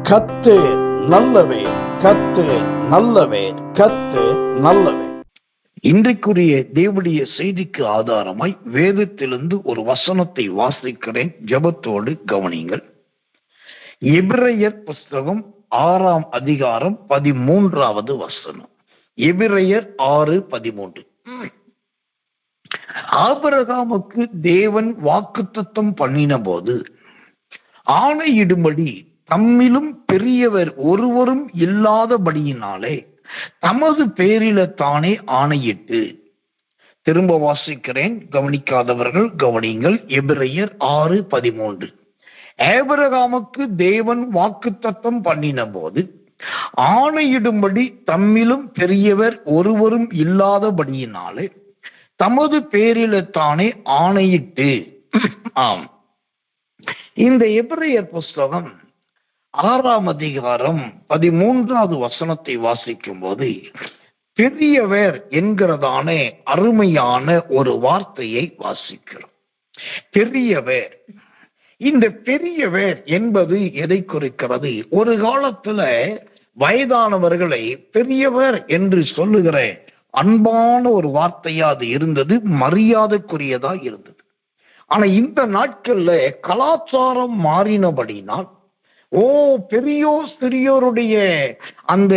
கர்த்தர் நல்லவர், கர்த்தர் நல்லவர், கர்த்தர் நல்லவர். இன்றைக்குரிய தேவனுடைய செய்திக்கு ஆதாரமாய் வேதத்திலிருந்து ஒரு வசனத்தை வாசிக்கிறேன். ஜெபத்தோடு கவனியுங்கள். எபிரெயர் புஸ்தகம் 6ஆம் அதிகாரம் 13வது வசனம். எபிரெயர் 6:13. ஆபிரகாமுக்கு தேவன் வாக்குத்தத்தம் பண்ணின போது ஆணையிடும்படி தம்மிலும் பெரியவர் ஒருவரும் இல்லாதபடியினாலே தமது பேரில தானே ஆணையிட்டு. திரும்ப வாசிக்கிறேன், கவனிக்காதவர்கள் கவனியுங்கள். எபிரெயர் 6:13. ஆபிரகாமுக்கு தேவன் வாக்குத்தத்தம் பண்ணின போது ஆணையிடும்படி தம்மிலும் பெரியவர் ஒருவரும் இல்லாதபடியினாலே தமது பேரில தானே ஆணையிட்டு. ஆம், இந்த எபிரெயர் புஸ்தகம் 6ஆம் அதிகாரம் 13வது வசனத்தை வாசிக்கும் போது பெரியவர் என்கிறதான அருமையான ஒரு வார்த்தையை வாசிக்கிறோம். பெரியவர். இந்த பெரியவர் என்பது எதை குறிக்கிறது? ஒரு காலத்துல வயதானவர்களை பெரியவர் என்று சொல்லுகிற அன்பான ஒரு வார்த்தையா அது இருந்தது, மரியாதைக்குரியதா இருந்தது. ஆனா இந்த நாட்கள்ல கலாச்சாரம் மாறினபடினால் பெரியோர் சிறியோருடைய அந்த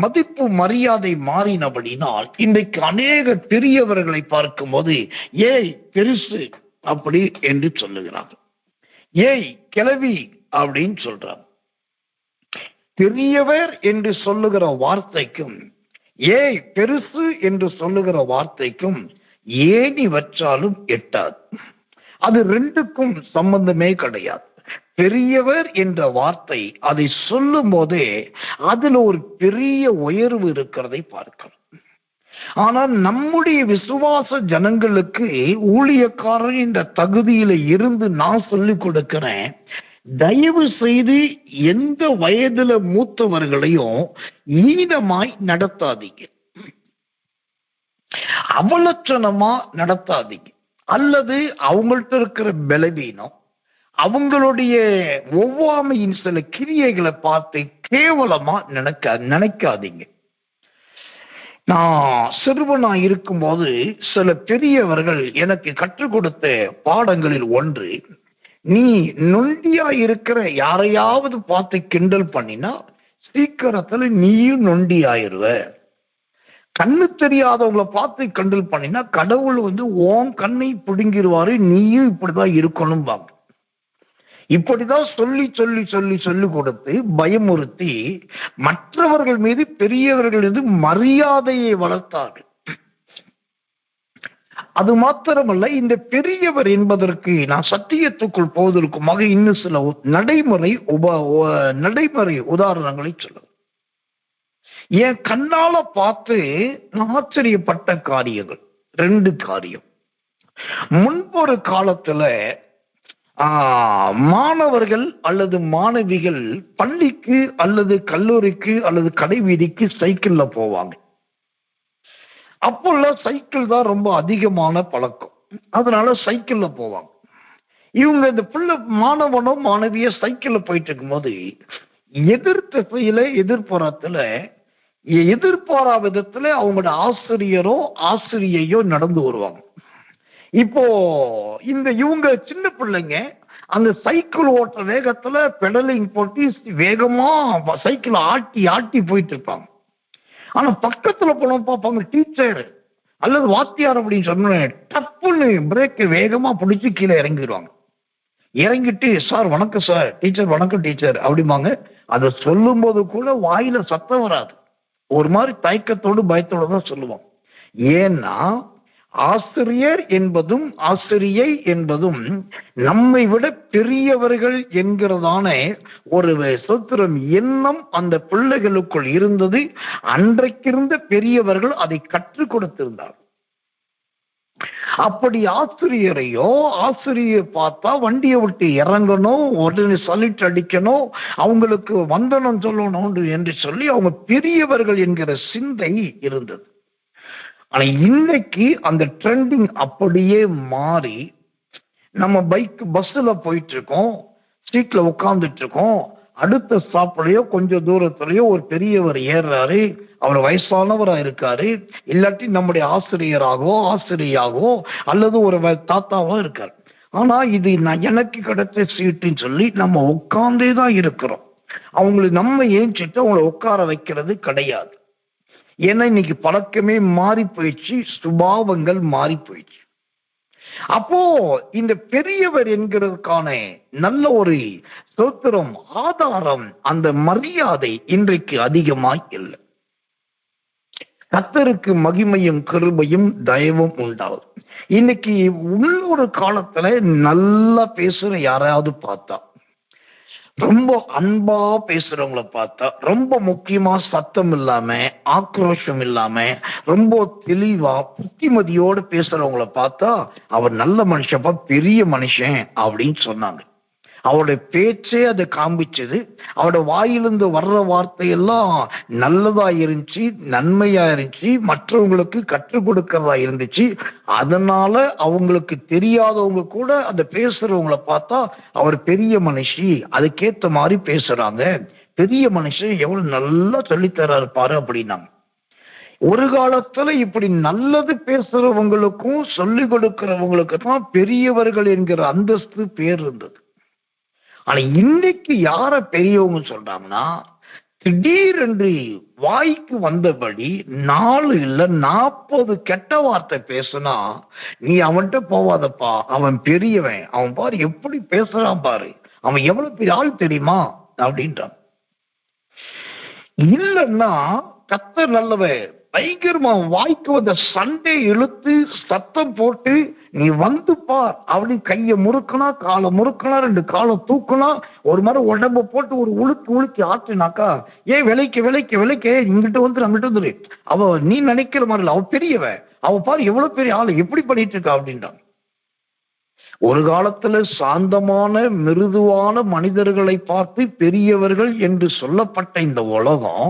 மதிப்பு மரியாதை மாறினபடினால் இன்றைக்கு அநேக பெரியவர்களை பார்க்கும்போது ஏய் பெருசு அப்படி என்று சொல்லுகிறாங்க, ஏய் கிழவி அப்படின்னு சொல்றாங்க. பெரியவர் என்று சொல்லுகிற வார்த்தைக்கும் ஏய் பெருசு என்று சொல்லுகிற வார்த்தைக்கும் ஏணி வச்சாலும் எட்டாது. அது ரெண்டுக்கும் சம்பந்தமே கிடையாது. பெரியவர் என்ற வார்த்தை அதை சொல்லும் போதே அதுல ஒரு பெரிய உயர்வு இருக்கிறதை பார்க்கலாம். ஆனால் நம்முடைய விசுவாச ஜனங்களுக்கு ஊழியக்காரன் இந்த தகுதியில இருந்து நான் சொல்லிக் கொடுக்கிறேன், தயவு செய்து எந்த வயதுல மூத்தவர்களையும் ஈனமாய் நடத்தாதீங்க, அவலட்சணமா நடத்தாதீங்க, அல்லது அவங்கள்ட்ட இருக்கிற பலவீனம், அவங்களுடைய ஒவ்வாமையின் சில கிரியைகளை பார்த்து கேவலமா நினைக்காதீங்க. நான் சிறுவனா இருக்கும்போது சில பெரியவர்கள் எனக்கு கற்றுக் கொடுத்த பாடங்களில் ஒன்று, நீ நொண்டியா இருக்கிற யாரையாவது பார்த்து கிண்டல் பண்ணினா சீக்கிரத்துல நீயும் நொண்டி ஆயிருவ. கண்ணு தெரியாதவங்களை பார்த்து கிண்டல் பண்ணினா கடவுள் ஓம் கண்ணை பிடுங்கிடுவாரு, நீயும் இப்படிதான் இருக்கணும் பாங்க. இப்படிதான் சொல்லி சொல்லி சொல்லி சொல்லி கொடுத்து பயமுறுத்தி மற்றவர்கள் மீது பெரியவர்கள் மீது மரியாதையை வளர்த்தார்கள். அது மாத்திரமல்ல, இந்த பெரியவர் என்பதற்கு நான் சத்தியத்துக்குள் போவதற்குமாக இன்னும் சில நடைமுறை உதாரணங்களை சொல்ல என் கண்ணால பார்த்து நான் ஆச்சரியப்பட்ட காரியங்கள் 2 காரியம். முன்பொரு காலத்துல மாணவர்கள் அல்லது மாணவிகள் பள்ளிக்கு அல்லது கல்லூரிக்கு அல்லது கடைவீதிக்கு சைக்கிள்ல போவாங்க. அப்போல்லாம் சைக்கிள் தான் ரொம்ப அதிகமான பழக்கம், அதனால சைக்கிள்ல போவாங்க. இவங்க இந்த பிள்ளை மாணவனோ மாணவியோ சைக்கிள்ல போயிட்டு இருக்கும்போது எதிர் திசையில எதிர்ப்புறத்துல எதிர்பாரா விதத்துல அவங்களோட ஆசிரியரோ ஆசிரியையோ நடந்து வருவாங்க. இப்போ இவங்க சின்ன பிள்ளைங்க அந்த சைக்கிள் ஓட்டுற வேகத்துல பெடலிங் போட்டு வேகமா சைக்கிள் ஆட்டி ஆட்டி போயிட்டு இருப்பாங்க. ஆனா பக்கத்துல போன பார்ப்பாங்க டீச்சர் அல்லது வாத்தியார் அப்படின்னு சொன்ன டப்புன்னு பிரேக் வேகமா பிடிச்சி கீழே இறங்கிடுவாங்க. இறங்கிட்டு சார் வணக்கம் சார், டீச்சர் வணக்கம் டீச்சர் அப்படிம்பாங்க. அதை சொல்லும் போது கூட வாயில சத்தம் வராது, ஒரு மாதிரி தயக்கத்தோடு பயத்தோடு தான் சொல்லுவோம். ஏன்னா ஆசிரியர் என்பதும் ஆசிரியை என்பதும் நம்மை விட பெரியவர்கள் என்கிறதான ஒரு சுத்திரம் எண்ணம் அந்த பிள்ளைகளுக்குள் இருந்தது. அன்றைக்கிருந்த பெரியவர்கள் அதை கற்றுக் கொடுத்திருந்தார். அப்படி ஆசிரியரையோ ஆசிரியர் பார்த்தா வண்டியை விட்டு இறங்கணும், உடனே சலிட் அடிக்கணும், அவங்களுக்கு வந்தனம் சொல்லணும் என்று சொல்லி அவங்க பெரியவர்கள் என்கிற சிந்தை இருந்தது. ஆனா இன்னைக்கு அந்த ட்ரெண்டிங் அப்படியே மாறி நம்ம பஸ்ல போயிட்டு இருக்கோம், சீட்ல உட்கார்ந்துட்டு இருக்கோம், அடுத்த ஸ்டாப்லயோ கொஞ்சம் தூரத்திலயோ ஒரு பெரியவர் ஏறுறாரு, அவர் வயசானவரா இருக்காரு, இல்லாட்டி நம்முடைய ஆசிரியராகவோ அல்லது ஒரு தாத்தாவோ இருக்காரு. ஆனா இது எனக்கு கிடைச்ச சீட்டுன்னு சொல்லி நம்ம உட்கார்ந்தே தான் இருக்கிறோம். அவங்களுக்கு நம்ம ஏஞ்சிட்டு அவங்களை உட்கார வைக்கிறது கிடையாது. ஏன்னா இன்னைக்கு பழக்கமே மாறி போயிடுச்சு, சுபாவங்கள் மாறி போயிடுச்சு. அப்போ இந்த பெரியவர் என்கிறதுக்கான நல்ல ஒரு ஸ்தோத்திரம், ஆதாரம், அந்த மரியாதை இன்றைக்கு அதிகமாய் இல்லை. கர்த்தருக்கு மகிமையும் கிருபையும் தயவும் உண்டாகும். இன்னைக்கு உள்ளொரு காலத்துல நல்லா பேசுற யாராவது பார்த்தா, ரொம்ப அன்பா பேசுறவங்கள பார்த்தா, ரொம்ப முக்கியமா சத்தம் இல்லாம, ஆக்ரோஷம் இல்லாம, ரொம்ப தெளிவா புத்திமதியோடு பேசுறவங்கள பார்த்தா, அவர் நல்ல மனுஷப்பா, பெரிய மனுஷன் அப்படின்னு சொன்னாங்க. அவருடைய பேச்சே அதை காண்பிச்சது. அவருடைய வாயிலிருந்து வர்ற வார்த்தையெல்லாம் நல்லதா இருந்துச்சு, நன்மையா இருந்துச்சு, மற்றவங்களுக்கு கற்றுக் கொடுக்கறதா இருந்துச்சு. அதனால அவங்களுக்கு தெரியாதவங்க கூட அந்த பேசுறவங்களை பார்த்தா அவர் பெரிய மனுஷி, அதுக்கேத்த மாதிரி பேசுறாங்க, பெரிய மனுஷன் எவ்வளவு நல்லா சொல்லித்தராரு பாரு அப்படின்னாங்க. ஒரு காலத்துல இப்படி நல்லது பேசுறவங்களுக்கும் சொல்லிக் கொடுக்கிறவங்களுக்கு தான் பெரியவர்கள் என்கிற அந்தஸ்து பேர் இருந்தது. ஆனா இன்னைக்கு யார பெரியவங்க சொல்றாங்கன்னா, திடீரென்று வாய்க்கு வந்தபடி 4 இல்ல 40 கெட்ட வார்த்தை பேசுனா, நீ அவன்கிட்ட போவாதப்பா, அவன் பெரியவன், அவன் பாரு எப்படி பேசுறான் பாரு, அவன் எவ்வளவு பெரிய ஆள் தெரியுமா அப்படின்றான். இல்லன்னா கர்த்தர் நல்லவன், பயங்கரமா வாய்க்கு வந்த சண்டை இழுத்து சத்தம் போட்டு நீ வந்து பார் அப்படின்னு கையை முறுக்கனா, காலை முறுக்கனா, 2 காலை தூக்கனா, ஒரு மாதிரி உடம்ப போட்டு ஒரு உழுக்கி ஆற்றினாக்கா, ஏன் விலைக்கு இங்கிட்ட வந்து அங்கிட்ட வந்துரு, அவ நீ நினைக்கிற மாதிரி இல்ல, அவ பெரியவன், அவ பாரு எவ்வளவு பெரிய ஆளு, எப்படி பண்ணிட்டு இருக்கா அப்படின்றான். ஒரு காலத்துல சாந்தமான மிருதுவான மனிதர்களை பார்த்து பெரியவர்கள் என்று சொல்லப்பட்ட இந்த உலகம்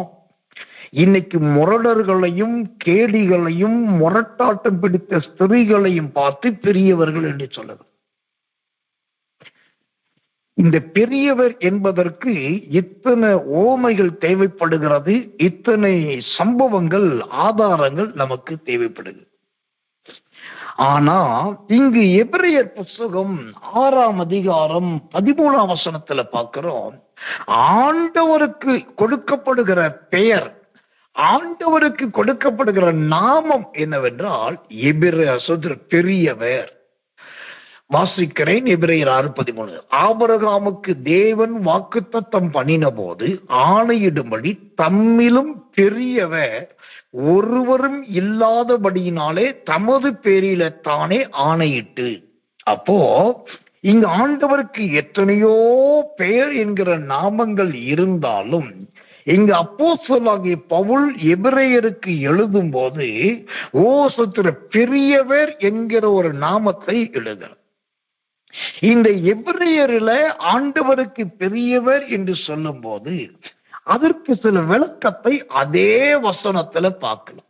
இன்னைக்கு முரடர்களையும் கேடிகளையும் முரட்டாட்டம் பிடித்த ஸ்திரீகளையும் பார்த்து பெரியவர்கள் என்று சொல்லுது. இந்த பெரியவர் என்பதற்கு இத்தனை ஓமைகள் தேவைப்படுகிறது, இத்தனை சம்பவங்கள், ஆதாரங்கள் நமக்கு தேவைப்படுது. ஆனா இங்கு எபிரேயர் புஸ்தகம் 6ஆம் அதிகாரம் 13ஆம் வசனத்துல பார்க்கிறோம், ஆண்டவருக்கு கொடுக்கப்படுகிற பெயர், ஆண்டவருக்கு கொடுக்கப்படுகிற நாமம் என்னவென்றால் பெரியவர். வாசிக்கிறேன், எபிரேயர் 6:13. ஆபிரகாமுக்கு தேவன் வாக்குத்தத்தம் பண்ணின போது ஆணையிடும்படி தம்மிலும் பெரியவர் ஒருவரும் இல்லாதபடியினாலே தமது பேரில தானே ஆணையிட்டு. அப்போ இங்கு ஆண்டவருக்கு எத்தனையோ பெயர் என்கிற நாமங்கள் இருந்தாலும் இங்கு அப்போஸ்தலனாகிய பவுல் எபிரேயருக்கு எழுதும் போது பெரியவர் என்கிற ஒரு நாமத்தை எழுதுகிறார். இந்த எபிரேயரில் ஆண்டவருக்கு பெரியவர் என்று சொல்லும் போது அதற்கு சில விளக்கத்தை அதே வசனத்துல பார்க்கலாம்.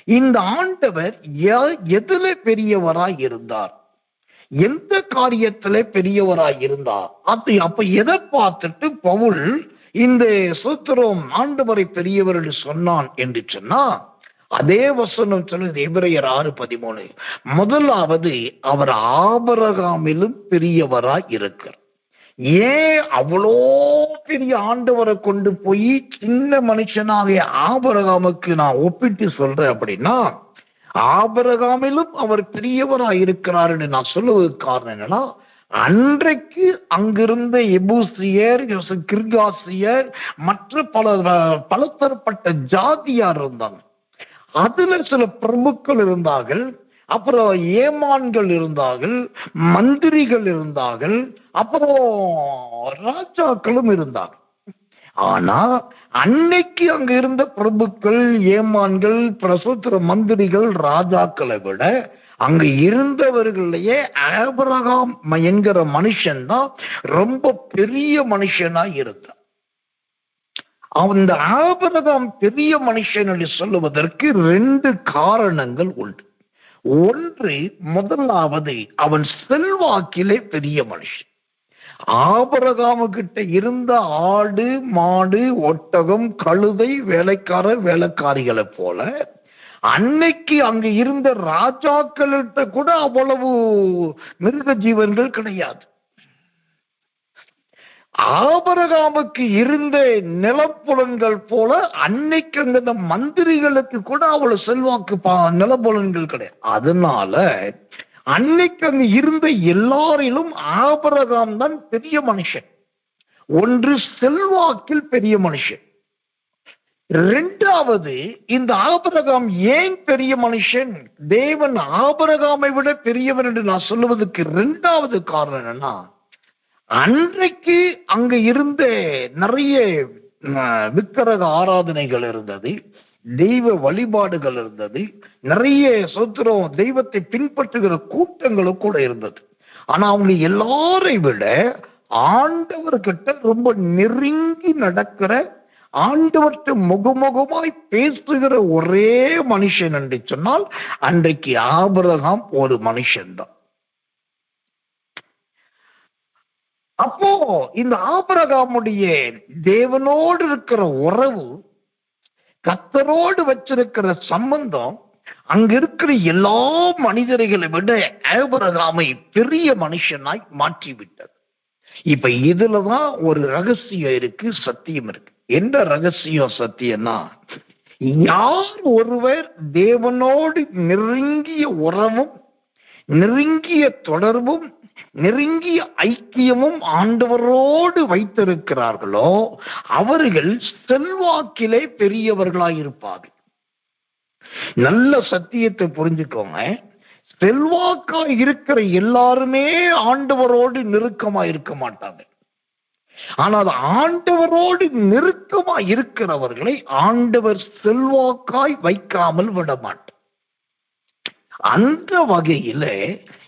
இந்த ஆண்டவர் எதுல பெரியவராய் இருந்தார், எந்த காரியத்துல பெரியவராய் இருந்தார், அது அப்ப எதை பார்த்துட்டு பவுல் இந்த சூத்திரம் ஆண்டவரை பெரியவர் என்று சொன்னான் என்று சொன்னா, அதே வசனம் சொல்லுது எபிரேயர் 6:13. முதலாவது அவர் ஆபிரகாமிலும் பெரியவராய் இருக்கிறார். ஏன் அவ்வளோ பெரிய ஆண்டவரை கொண்டு போய் சின்ன மனுஷனாகிய ஆபிரகாமுக்கு நான் ஒப்பிட்டு சொல்றேன் அப்படின்னா, ஆபிரகாமிலும் அவர் பெரியவராய் இருக்கிறார் என்று நான் சொல்லுவதற்கு காரணம் என்னன்னா, அன்றைக்கு அங்கிருந்த எபூசியர், கிர்காசியர், மற்ற பலதரப்பட்ட ஜாதியார் இருந்தாங்க. அதுல சில பிரபுக்கள் இருந்தார்கள், அப்புறம் ஏமான்கள் இருந்தார்கள், மந்திரிகள் இருந்தார்கள், அப்புறம் ராஜாக்களும் இருந்தார்கள். ஆனா அன்னைக்கு அங்க இருந்த பிரபுக்கள், ஏமான்கள், பிரசுத்திர மந்திரிகள், ராஜாக்களை விட அங்க இருந்தவர்களையே ஆபிரகாம் என்கிற மனுஷன் தான் ரொம்ப பெரிய மனுஷனா இருந்தான். அந்த ஆபிரகாம் பெரிய மனுஷன் என்று சொல்லுவதற்கு 2 காரணங்கள் உண்டு. ஒன்று, முதலாவது அவன் செல்வாக்கிலே பெரிய மனுஷன். ஆபிரகாமு கிட்ட இருந்த ஆடு, மாடு, ஒட்டகம், கழுதை, வேலைக்காரிகளை போல அன்னைக்கு அங்க இருந்த ராஜாக்கள்கிட்ட கூட அவ்வளவு மிருக ஜீவன்கள் கிடையாது. ஆபிரகாமுக்கு இருந்த நிலப்புலன்கள் போல அன்னைக்கு அந்த மந்திரிகளுக்கு கூட அவ்வளவு செல்வாக்கு நிலப்புலன்கள் கிடையாது. அதனால அன்னைக்கு அங்க இருந்த எல்லாரிலும் ஆபிரகாம் தான் பெரிய மனுஷன். ஒன்று, செல்வாக்கில் பெரிய மனுஷன். இரண்டாவது, இந்த ஆபிரகாம் ஏன் பெரிய மனுஷன்? தேவன் ஆபிரகாமை விட பெரியவர் என்று நான் சொல்லுவதற்கு இரண்டாவது காரணம் என்னன்னா, அன்றைக்கு அங்க இருந்த நிறைய விக்கிரக ஆராதனைகள் இருந்தது, தெய்வ வழிபாடுகள் இருந்தது, நிறைய சொத்திரம் தெய்வத்தை பின்பற்றுகிற கூட்டங்களும் கூட இருந்தது. ஆனா அவங்க எல்லாரை விட ஆண்டவர்கிட்ட ரொம்ப நெருங்கி நடக்கிற, ஆண்டவர்கிட்ட முகமுகமாய் பேசுகிற ஒரே மனுஷன் என்று சொன்னால் அன்றைக்கு ஆபிரகாம் ஒரு மனுஷன்தான். அப்போ இந்த ஆபிரகாமுடைய தேவனோடு இருக்கிற உறவு, கர்த்தரோடு வச்சிருக்கிற சம்பந்தம் அங்க இருக்கிற எல்லா மனிதர்களை விட ஆபிரகாமை பெரிய மனுஷனாய் மாற்றிவிட்டது. இப்ப இதுலதான் ஒரு ரகசியம் இருக்கு, சத்தியம் இருக்கு. என்ன ரகசியம் சத்தியம்னா, யார் ஒருவர் தேவனோடு நெருங்கிய உறவும், நெருங்கிய தொடர்பும், நெருங்கிய ஐக்கியமும் ஆண்டவரோடு வைத்திருக்கிறார்களோ அவர்கள் செல்வாக்கிலே பெரியவர்களாயிருப்பார்கள். நல்ல சத்தியத்தை புரிஞ்சுக்கோங்க. செல்வாக்கா இருக்கிற எல்லாருமே ஆண்டவரோடு நெருக்கமா இருக்க மாட்டாங்க. ஆனால் ஆண்டவரோடு நெருக்கமா இருக்கிறவர்களை ஆண்டவர் செல்வாக்காய் வைக்காமல் விட மாட்டார். அந்த வகையில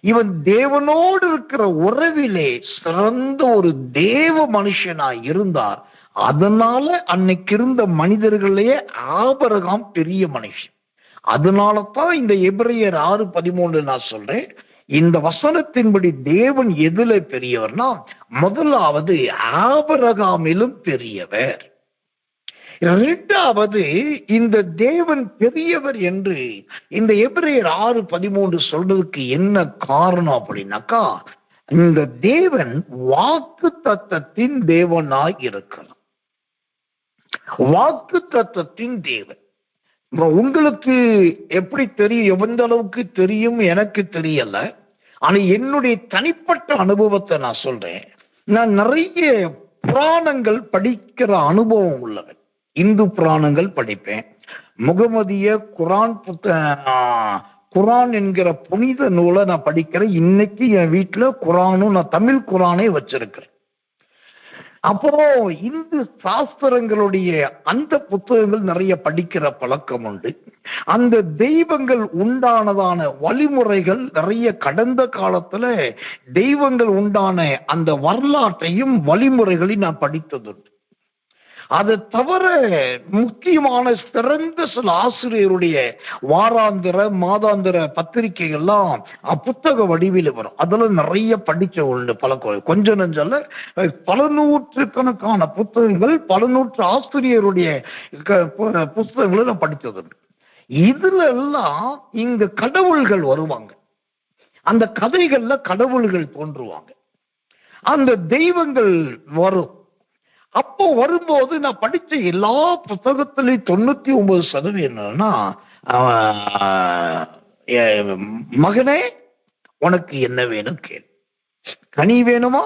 இவன் தேவனோடு இருக்கிற உறவிலே சிறந்த ஒரு தேவ மனுஷனாய் இருந்தார். அதனால அன்னைக்கு இருந்த மனிதர்களே ஆபிரகாம் பெரிய மனுஷன். அதனால தான் இந்த எபிரேயர் 6:13 நான் சொல்றேன், இந்த வசனத்தின்படி தேவன் எதுல பெரியவர்னா, முதலாவது ஆபிரகாமிலும் பெரியவர். இரண்டாவது, இந்த தேவன் பெரியவர் என்று இந்த எபிரேயர் 6:13 சொல்றதுக்கு என்ன காரணம் அப்படின்னாக்கா, இந்த தேவன் வாக்கு தத்தத்தின் தேவனாய் இருக்கலாம். வாக்கு தத்தத்தின் தேவன் உங்களுக்கு எப்படி தெரியும்? எந்த அளவுக்கு தெரியும் எனக்கு தெரியல. ஆனா என்னுடைய தனிப்பட்ட அனுபவத்தை நான் சொல்றேன். நான் நிறைய புராணங்கள் படிக்கிற அனுபவம் உள்ளவன். இந்து புராணங்கள் படிப்பேன். முகமதிய குரான் என்கிற புனித நூலை நான் படிக்கிறேன். இன்னைக்கு என் வீட்டுல குரானும், நான் தமிழ் குரானே வச்சிருக்கிறேன். அப்புறம் இந்து சாஸ்திரங்களுடைய அந்த புத்தகங்கள் நிறைய படிக்கிற பழக்கம் உண்டு. அந்த தெய்வங்கள் உண்டானதான வழிமுறைகள் நிறைய, கடந்த காலத்துல தெய்வங்கள் உண்டான அந்த வரலாற்றையும் வழிமுறைகளையும் நான் படித்ததுண்டு. அதை தவிர முக்கியமான சிறந்த சில ஆசிரியருடைய வாராந்திர மாதாந்திர பத்திரிகைகள்லாம் புத்தக வடிவில் வரும். அதெல்லாம் நிறைய படிச்ச உண்டு. கொஞ்சம் நெஞ்சல்ல, பல நூற்றுக்கணக்கான புத்தகங்கள், பல நூற்று ஆசிரியருடைய புத்தகங்களை நான் படித்ததுண்டு. இதுல எல்லாம் இங்க கடவுள்கள் வருவாங்க. அந்த கதைகள்ல கடவுள்கள் தோன்றுவாங்க, அந்த தெய்வங்கள் வரும். அப்போ வரும்போது நான் படிச்ச எல்லா புத்தகத்திலையும் 99% என்னன்னா, மகனே உனக்கு என்ன வேணும் கேள், கனி வேணுமா,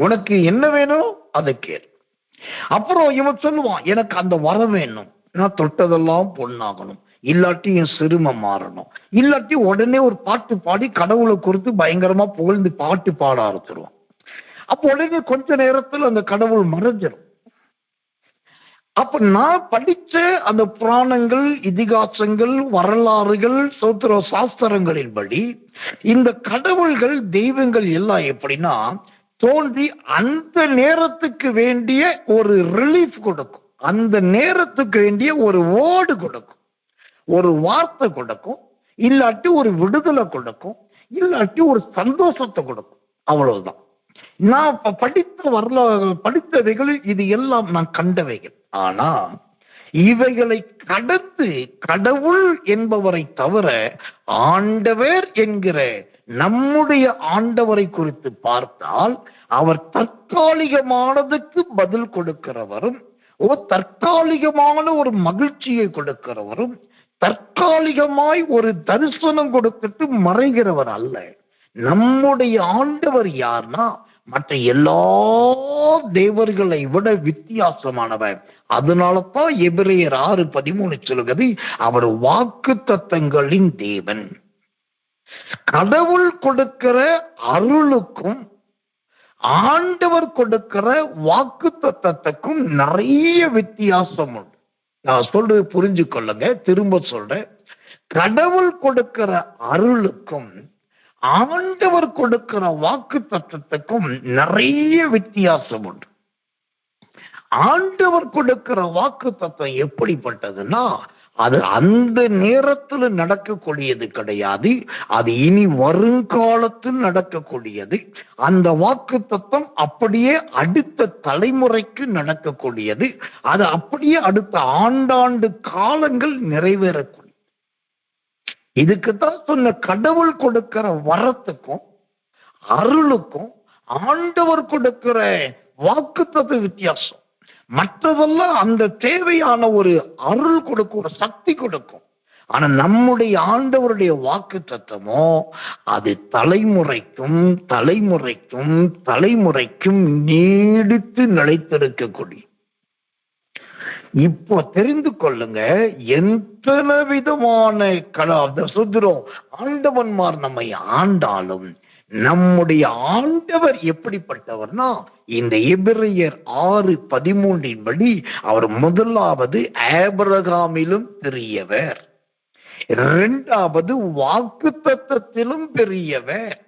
உனக்கு என்ன வேணும் அதை கேள். அப்புறம் இவன் சொல்லுவான், எனக்கு அந்த வரம் வேணும், நான் தொட்டதெல்லாம் பொண்ணாகணும், இல்லாட்டி என் சிறுமை மாறணும், இல்லாட்டி உடனே ஒரு பாட்டு பாடி கடவுளை குறித்து பயங்கரமா புகழ்ந்து பாட்டு பாட ஆரம்பிச்சிருவான். அப்போ உடனே கொஞ்ச நேரத்தில் அந்த கடவுள் மறைஞ்சிடும். அப்ப நான் படிச்ச அந்த புராணங்கள், இதிகாசங்கள், வரலாறுகள், சோத்திர சாஸ்திரங்களின்படி இந்த கடவுள்கள், தெய்வங்கள் எல்லாம் எப்படின்னா தோன்றி அந்த நேரத்துக்கு வேண்டிய ஒரு ரிலீஃப் கொடுக்கும், அந்த நேரத்துக்கு வேண்டிய ஒரு வேர்டு கொடுக்கும், ஒரு வார்த்தை கொடுக்கும், இல்லாட்டி ஒரு விடுதலை கொடுக்கும், இல்லாட்டி ஒரு சந்தோஷத்தை கொடுக்கும். அவ்வளவுதான். நான் படித்தவைகளில் இது எல்லாம் நான் கண்டவைகள். ஆனா இவைகளை கடந்து கடவுள் என்பவரை தவிர ஆண்டவர் என்கிற நம்முடைய ஆண்டவரை குறித்து பார்த்தால் அவர் தற்காலிகமானதுக்கு பதில் கொடுக்கிறவரும், தற்காலிகமான ஒரு மகிழ்ச்சியை கொடுக்கிறவரும், தற்காலிகமாய் ஒரு தரிசனம் கொடுத்துட்டு மறைகிறவர் அல்ல. நம்முடைய ஆண்டவர் யார்னா மற்ற எல்லா தேவர்களை விட வித்தியாசமானவர். அதனாலதான் எபிரேயர் 6:13 சொல்லுகிறது, அவர் வாக்கு தத்தங்களின் தேவன். கடவுள் கொடுக்கிற அருளுக்கும் ஆண்டவர் கொடுக்கிற வாக்கு தத்தத்துக்கும் நிறைய வித்தியாசம் உண்டு. நான் சொல்றது புரிஞ்சு கொள்ளுங்க, திரும்ப சொல்றேன். கடவுள் கொடுக்கிற அருளுக்கும் ஆண்டவர் கொடுக்கிற வாக்கு தத்தத்துக்கும் நிறைய வித்தியாசம் உண்டு. ஆண்டவர் கொடுக்கிற வாக்கு தத்தம் எப்படிப்பட்டதுன்னா, அது அந்த நேரத்தில் நடக்கக்கூடியது கிடையாது, அது இனி வருங்காலத்தில் நடக்கக்கூடியது. அந்த வாக்கு தத்தம் அப்படியே அடுத்த தலைமுறைக்கு நடக்கக்கூடியது, அது அப்படியே அடுத்த ஆண்டாண்டு காலங்கள் நிறைவேறக்கூடியது. இதுக்குத்தான் சொன்ன கடவுள் கொடுக்கிற வரத்துக்கும் அருளுக்கும் ஆண்டவர் கொடுக்கிற வாக்குத்தத்த வித்தியாசம். மற்றதெல்லாம் அந்த தேவையான ஒரு அருள் கொடுக்கும், ஒரு சக்தி கொடுக்கும். ஆனா நம்முடைய ஆண்டவருடைய வாக்கு தத்தமோ அது தலைமுறைக்கும் தலைமுறைக்கும் தலைமுறைக்கும் நீடித்து நிலைத்திருக்கக்கூடிய. இப்போ தெரிந்து கொள்ளுங்க, எத்தனை விதமான சுத்திரம் ஆண்டவன்மார் நம்மை ஆண்டாலும் நம்முடைய ஆண்டவர் எப்படிப்பட்டவர்னா, இந்த எபிரேயர் 6:13 படி அவர் முதலாவது ஆபிரகாமிலும் பெரியவர், இரண்டாவது வாக்கு தத்தத்திலும் பெரியவர்.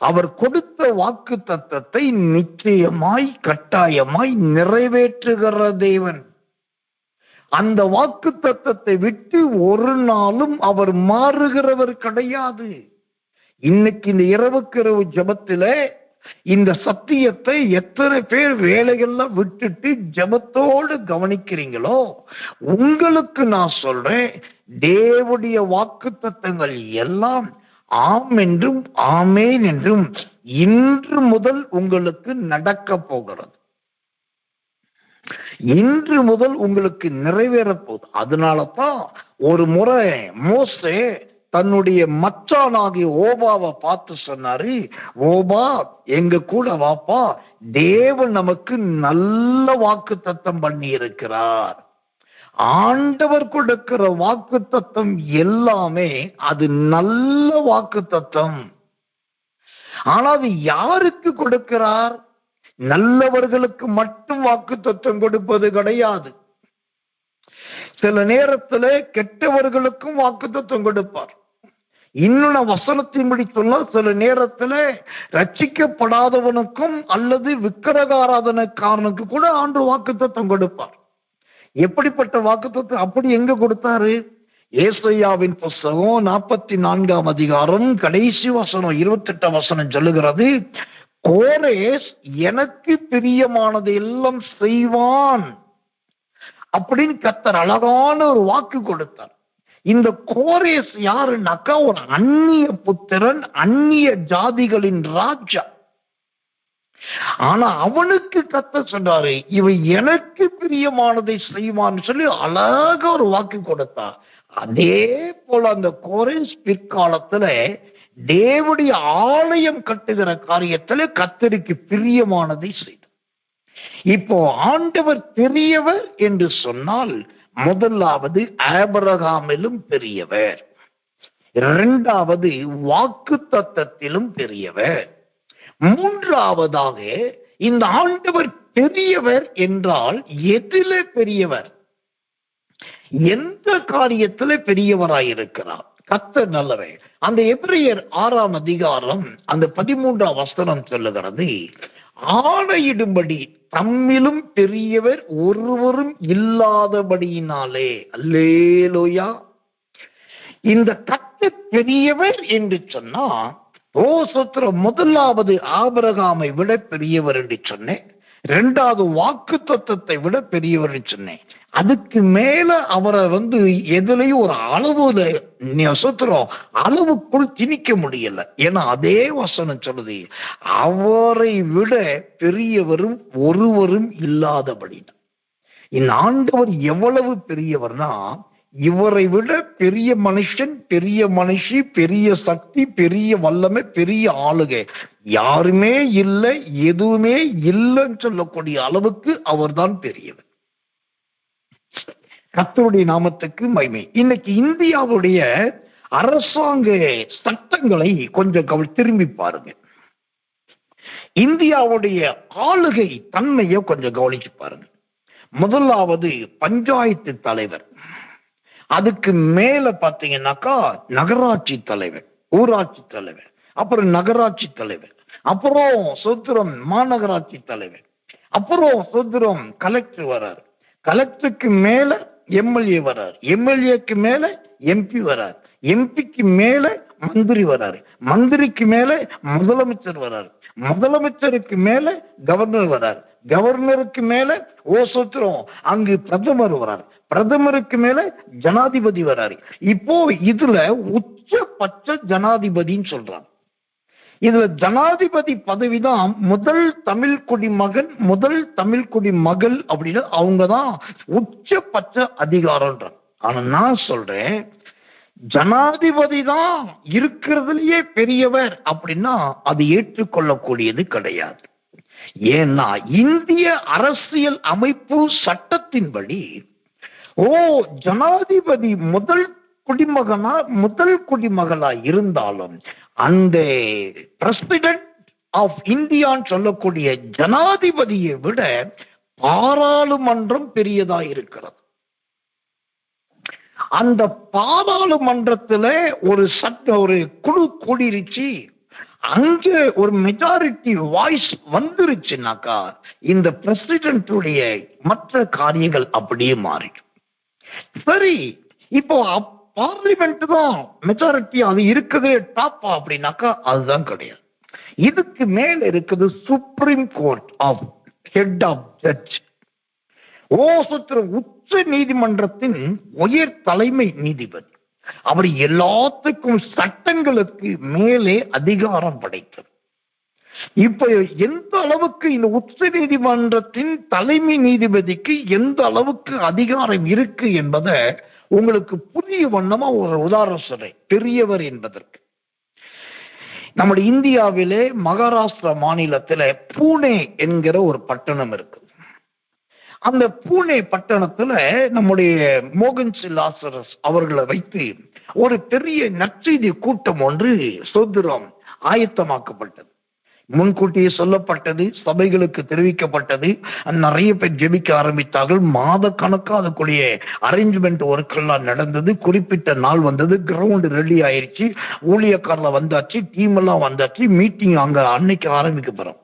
அவர் கொடுத்த வாக்கு தத்தத்தை நிச்சயமாய் கட்டாயமாய் நிறைவேற்றுகிற தேவன். அந்த வாக்கு தத்தத்தை விட்டு ஒரு நாளும் அவர் மாறுகிறவர் கிடையாது. இன்னைக்கு இந்த இரவு ஜபத்தில இந்த சத்தியத்தை எத்தனை பேர் வேலைகள்லாம் விட்டுட்டு ஜபத்தோடு கவனிக்கிறீங்களோ, உங்களுக்கு நான் சொல்றேன், தேவனுடைய வாக்கு தத்தங்கள் எல்லாம் ஆம் என்றும் ஆமேன் என்றும் இன்று முதல் உங்களுக்கு நடக்க போகிறது. இன்று முதல் உங்களுக்கு நிறைவேற போகுது. அதனால தான் ஒரு முறை மோசே தன்னுடைய மச்சானாகிய ஓபாவை பார்த்து சொன்னாரு, ஓபா எங்க கூட வாப்பா, தேவன் நமக்கு நல்ல வாக்கு தத்தம் பண்ணி இருக்கிறார். ஆண்டவர் கொடுக்கிற வாக்கு தத்தம் எல்லாமே அது நல்ல வாக்கு தத்தம். ஆனா அது யாருக்கு கொடுக்கிறார்? நல்லவர்களுக்கு மட்டும் வாக்கு தத்தம் கொடுப்பது கிடையாது. சில நேரத்துல கெட்டவர்களுக்கும் வாக்கு தத்தம் கொடுப்பார். இன்னும் வசனத்தின்படி சொல்ல, சில நேரத்துல ரட்சிக்கப்படாதவனுக்கும் அல்லது விக்கிரகாராதனக்காரனுக்கு கூட ஆண்டு வாக்கு தத்தம் கொடுப்பார். எப்படிப்பட்ட வாக்கு தத்தம்? அப்படி எங்க கொடுத்தாரு? ஏசாயாவின் புஸ்தகம் 44ஆம் அதிகாரம் கடைசி வசனம் 28ஆம் வசனம் சொல்லுகிறது, கோரேஸ் எனக்கு பிரியமானதை எல்லாம் செய்வான் அப்படின்னு கர்த்தர் அழகான ஒரு வாக்கு கொடுத்தார். இந்த கோரேஸ் யாருன்னாக்கா ஒரு அந்நிய புத்திரன், அந்நிய ஜாதிகளின் ராஜா. ஆனா அவனுக்கு கர்த்தர் சொன்னாரு, இவன் எனக்கு பிரியமானதை செய்வான்னு சொல்லி அழகா ஒரு வாக்கு கொடுத்தார். அதே போல அந்த கோரேஸ் பிற்காலத்துல தேவனுடைய ஆலயம் கட்டுகிற காரியத்துல கர்த்தருக்கு பிரியமானதை செய்தார். இப்போ ஆண்டவர் பெரியவர் என்று சொன்னால், முதலாவது ஆபிரகாமிலும் பெரியவர், இரண்டாவது வாக்கு தத்தத்திலும் பெரியவர், மூன்றாவதாக இந்த ஆண்டவர் பெரியவர் என்றால் எதில பெரியவர்? எந்த காரியத்துல பெரியவராயிருக்கிறார்? கர்த்தர் நல்லவர். அந்த எபிரேயர் 6ஆம் அதிகாரம் அந்த 13ஆம் வசனம் சொல்லுகிறது, ஆணையிடும்படி தம்மிலும் பெரியவர் ஒருவரும் இல்லாதபடியினாலே. அல்லேலூயா. இந்த கர்த்தர் பெரியவர் என்று சொன்னா முதலாவது ஆபிரகாமை விட பெரியவர் என்று சொன்னேன். இரண்டாவது வாக்கு தத்தத்தை விட பெரியவர் என்று சொன்னேன். அதுக்கு மேல அவரை எதுலையும் ஒரு அளவுக்குள் திணிக்க முடியல. ஏன்னா அதே வசனம் சொல்லுது, அவரை விட பெரியவரும் ஒருவரும் இல்லாதபடி. இந்த ஆண்டவர் எவ்வளவு பெரியவர்னா, இவரை விட பெரிய மனுஷன், பெரிய மனுஷி, பெரிய சக்தி, பெரிய வல்லமை, பெரிய ஆளுகை யாருமே இல்லை, எதுவுமே இல்லைன்னு சொல்லக்கூடிய அளவுக்கு அவர்தான் பெரியவர். கர்த்தருடைய நாமத்துக்கு மகிமை. இன்னைக்கு இந்தியாவுடைய அரசாங்க சட்டங்களை கொஞ்சம் திரும்பி பாருங்க. இந்தியாவுடைய ஆளுகை தன்மையை கொஞ்சம் கவனிச்சு பாருங்க. முதலாவது பஞ்சாயத்து தலைவர், அதுக்கு மேல பாத்தீங்கன்னாக்கா நகராட்சி தலைவர், ஊராட்சி தலைவர், அப்புறம் நகராட்சி தலைவர், அப்புறம் மாநகராட்சி தலைவர், அப்புறம் கலெக்டர் வர்றாரு, கலெக்டருக்கு மேல எம்எல்ஏ வர்றாரு, எம்எல்ஏக்கு மேல எம்பி வர்றாரு, எம்பிக்கு மேல மந்திரி வர்றாரு, மந்திரிக்கு மேல முதலமைச்சர் வர்றாரு, முதலமைச்சருக்கு மேல கவர்னர் வர்றாரு, கவர்னருக்கு மேல அங்கு பிரதமர் வர்றாரு, பிரதமருக்கு மேல ஜனாதிபதி வர்றாரு. இப்போ இதுல உச்சபட்ச ஜனாதிபதின்னு சொல்றாங்க. இதுல ஜனாதிபதி பதவிதான் முதல் தமிழ் குடிமகன், முதல் தமிழ் குடிமகள் அப்படின்னு அவங்கதான் உச்சபட்ச அதிகாரம்ன்றாங்க. ஆனா நான் சொல்றேன், ஜனாதிபதி தான் இருக்கிறதுலயே பெரியவர் அப்படின்னா அது ஏற்றுக்கொள்ளக்கூடியது கிடையாது. ஏன்னா இந்திய அரசியல் அமைப்பு சட்டத்தின்படி ஜனாதிபதி முதல் குடிமகளா இருந்தாலும் அந்த பிரசிடென்ட் ஆஃப் இந்தியான்னு சொல்லக்கூடிய ஜனாதிபதியை விட பாராளுமன்றம் பெரியதா இருக்கிறது. அந்த பாராளுமன்றத்துல ஒரு குழு கூடிருச்சு, அங்க ஒரு மெஜாரிட்டி வாய்ஸ் வந்துருச்சுனாக்கா இந்த பிரசிடென்ட்டுடைய மற்ற காரியங்கள் அப்படியே மாறிடும். சரி, இப்போ பார்லிமெண்ட் தான் மெஜாரிட்டி, அது இருக்குது டாப்பா அப்படின்னாக்கா அதுதான் கிடையாது. இதுக்கு மேல இருக்குது supreme court of head of judge. உச்ச நீதிமன்றத்தின் உயர் தலைமை நீதிபதி. அவர் எல்லாத்துக்கும் சட்டங்களுக்கு மேலே அதிகாரம் படைத்தது. இப்ப எந்த அளவுக்கு இந்த உச்ச நீதிமன்றத்தின் தலைமை நீதிபதிக்கு எந்த அளவுக்கு அதிகாரம் இருக்கு என்பதை உங்களுக்கு புதிய வண்ணமா ஒரு உதாரணம் சொல்றேன், பெரியவர் என்பதற்கு. நம்முடைய இந்தியாவிலே மகாராஷ்டிரா மாநிலத்துல பூனே என்கிற ஒரு பட்டணம் இருக்கு. அந்த பூனே பட்டணத்துல நம்முடைய மோகன்சி லாசரஸ் அவர்களை வைத்து ஒரு பெரிய நற்செய்தி கூட்டம் ஒன்று ஆயத்தமாக்கப்பட்டது. முன்கூட்டியே சொல்லப்பட்டது, சபைகளுக்கு தெரிவிக்கப்பட்டது. நிறைய பேர் ஜெபிக்க ஆரம்பித்தார்கள். மாத கணக்கா அதுக்குரிய அரேஞ்ச்மெண்ட் ஒர்க் எல்லாம் நடந்தது. குறிப்பிட்ட நாள் வந்தது, கிரவுண்ட் ரெடி ஆயிடுச்சு, ஊழியக்காரல வந்தாச்சு, டீம் எல்லாம் வந்தாச்சு, மீட்டிங் அங்க அன்னைக்கு ஆரம்பிக்க போறோம்.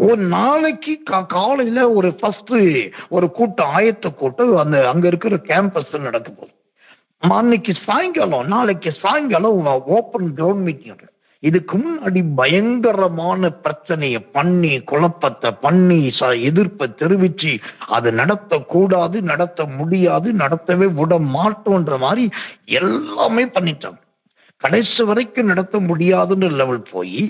ஒரு நாளைக்கு காலையில ஒரு கூட்டம், ஆயத்த கூட்டம் அங்க இருக்கிற கேம்பஸ் நடக்க போகுது. நாளைக்கு சாயங்காலம் ஓப்பன் கிரவுண்ட் மீட்டிங். இதுக்கு முன்னாடி பயங்கரமான பிரச்சனையை பண்ணி, குழப்பத்தை பண்ணி, எதிர்ப்பை தெரிவிச்சு அது நடத்தக்கூடாது, நடத்த முடியாது, நடத்தவே விட மாட்டோன்ற மாதிரி எல்லாமே பண்ணிட்டாங்க. கடைசி வரைக்கும் நடத்த முடியாதுன்ற லெவல் போய்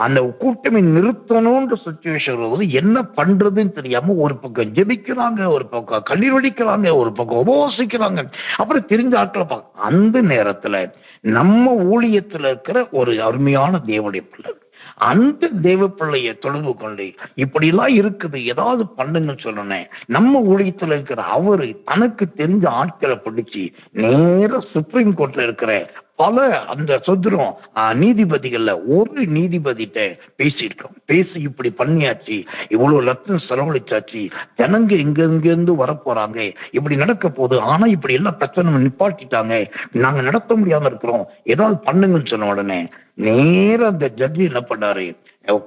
அந்த கூட்டமை நிறுத்தணும்ன்ற சுச்சுவேஷன் வரும்போது என்ன பண்றதுன்னு தெரியாம ஒரு பக்கம் ஜெபிக்கிறாங்க, ஒரு பக்கம் கண்ணீர் வடிக்கிறாங்க, ஒரு பக்கம் உபவாசிக்கிறாங்க. அப்புறம் தெரிஞ்ச ஆட்களை பார்க்க அந்த நேரத்துல நம்ம ஊழியத்துல இருக்கிற ஒரு அருமையான தேவனுடைய பிள்ளை, அந்த தேவ பிள்ளைய தொடர்பு கொண்டு இப்படிலாம் இருக்குது, ஏதாவது பண்ணுங்கன்னு சொல்லணும். நம்ம ஊழியத்துல இருக்கிற அவரு தனக்கு தெரிஞ்ச ஆட்களை பிடிச்சி நேர சுப்ரீம் கோர்ட்ல இருக்கிற பல அந்த நீதிபதிகள்ல ஒரு நீதிபதிட்ட பேசியிருக்கோம். பேசி இப்படி பண்ணியாச்சு, இவ்வளவு லட்சம் செலவழிச்சாச்சு, ஜனங்க இருந்து வரப்போறாங்க, இப்படி நடக்க போகுது, ஆனா இப்படி எல்லாம் பிரச்சனை நிப்பாட்டிட்டாங்க, நாங்க நடத்த முடியாம இருக்கிறோம், ஏதாவது பண்ணுங்கன்னு சொன்ன உடனே நேர அந்த ஜட்ஜி என்ன பண்ணாரு,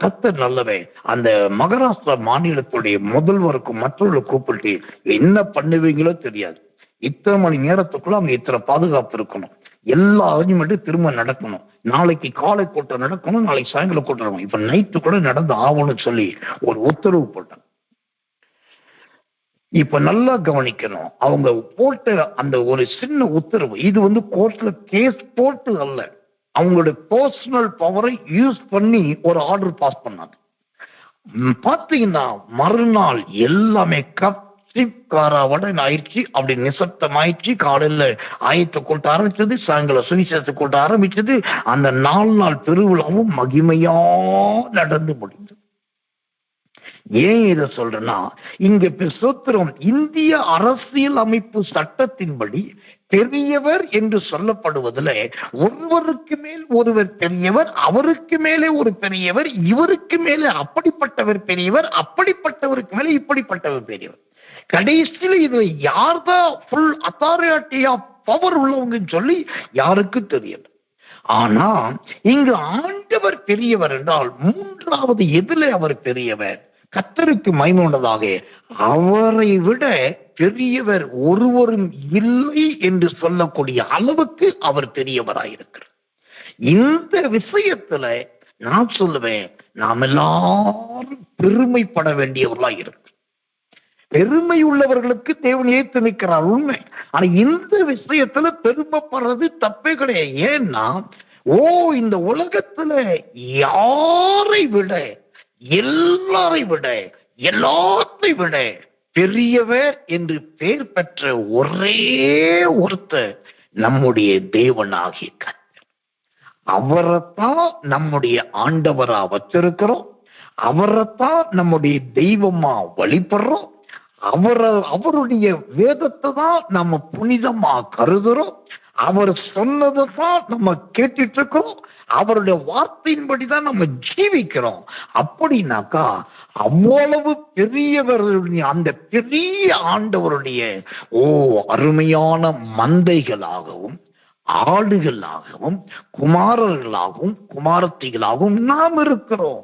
கர்த்தர் நல்லவே, அந்த மகாராஷ்டிரா மாநிலத்துடைய முதல்வருக்கும் மற்றவர்கள் கூப்பிட்டு என்ன பண்ணுவீங்களோ தெரியாது, இத்தனை மணி நேரத்துக்குள்ள அவங்க இத்தனை பாதுகாப்பு இருக்கணும், எல்லா அரேஞ்ச்மெண்ட்டும் திரும்ப நடக்கணும். நாளைக்கு காலை கூட்டம் நடக்கணும், நாளைக்கு சாயங்காலம் கூட்டம் நடக்கணும். இப்ப நைட்டு கூட நடந்து ஆகணும்னு சொல்லி ஒரு உத்தரவு போட்டாங்க. இப்ப நல்லா கவனிக்கணும், அவங்க போட்ட அந்த ஒரு சின்ன உத்தரவு, இது கோர்ட்ல கேஸ் போட்டு அல்ல, அவங்களுடைய பர்சனல் பவரை யூஸ் பண்ணி ஒரு ஆர்டர் பாஸ் பண்ணாங்க. பாத்தீங்கன்னா மறுநாள் எல்லாமே காராவோட ஆயிடுச்சு. அப்படி நிசப்தம் ஆயிடுச்சு. காலையில ஆயத்தை கூட்ட ஆரம்பிச்சது, சாயங்காலம் சுவிசேஷத்தை கூட்ட ஆரம்பிச்சது. அந்த 4 நாள் பெருவிழாவும் மகிமையா நடந்து முடிந்தது. ஏன் இதை சொல்றேன்னா, இங்க சூத்திரம் இந்திய அரசியல் அமைப்பு சட்டத்தின்படி பெரியவர் என்று சொல்லப்படுவதில் ஒருவருக்கு மேல் ஒருவர் பெரியவர், அவருக்கு மேலே ஒரு பெரியவர், இவருக்கு மேலே அப்படிப்பட்டவர் பெரியவர், அப்படிப்பட்டவருக்கு மேலே இப்படிப்பட்டவர் பெரியவர். கடைசியில் இதுல யார்தான் ஃபுல் அத்தாரிட்டியா பவர் உள்ளவங்கன்னு சொல்லி யாருக்கு தெரியல. ஆனா இங்கு ஆண்டவர் பெரியவர் என்றால் மூன்றாவது எதிலே அவர் பெரியவர்? கர்த்தருக்கு மகிமையுள்ளதாக, அவரை விட பெரியவர் ஒருவரும் இல்லை என்று சொல்லக்கூடிய அளவுக்கு அவர் பெரியவராயிருக்கிறார். இந்த விஷயத்துல நான் சொல்லுவேன், நாம் எல்லாரும் பெருமைப்பட வேண்டியவர்களாக இருக்கு. பெருமை உள்ளவர்களுக்கு தேவன் ஏத்து நிற்கிறார், உண்மை. ஆனா இந்த விஷயத்துல பெருமைப்படுறது தப்பே கிடையாது. ஏன்னா இந்த உலகத்துல யாரை விட, எல்லாரை விட, எல்லாத்தை விட பெரியவர் என்று பெயர் பெற்ற ஒரே ஒருத்தர் நம்முடைய தேவனாகிய கர்த்தர். அவரைத்தான் நம்முடைய ஆண்டவரா வச்சிருக்கிறோம், அவரைத்தான் நம்முடைய தெய்வமா வழிபடுறோம், அவருடைய வேதத்தை தான் நம்ம புனிதமா கருதுறோம், அவர் சொன்னதை தான் நம்ம கேட்டுட்டு இருக்கோம், அவருடைய வார்த்தையின்படிதான் நம்ம ஜீவிக்கிறோம். அப்படின்னாக்கா அவ்வளவு பெரியவர்களுடைய அந்த பெரிய ஆண்டவருடைய அருமையான மந்தைகளாகவும் ஆடுகளாகவும் குமாரர்களாகவும் குமாரத்திகளாகவும் நாம் இருக்கிறோம்.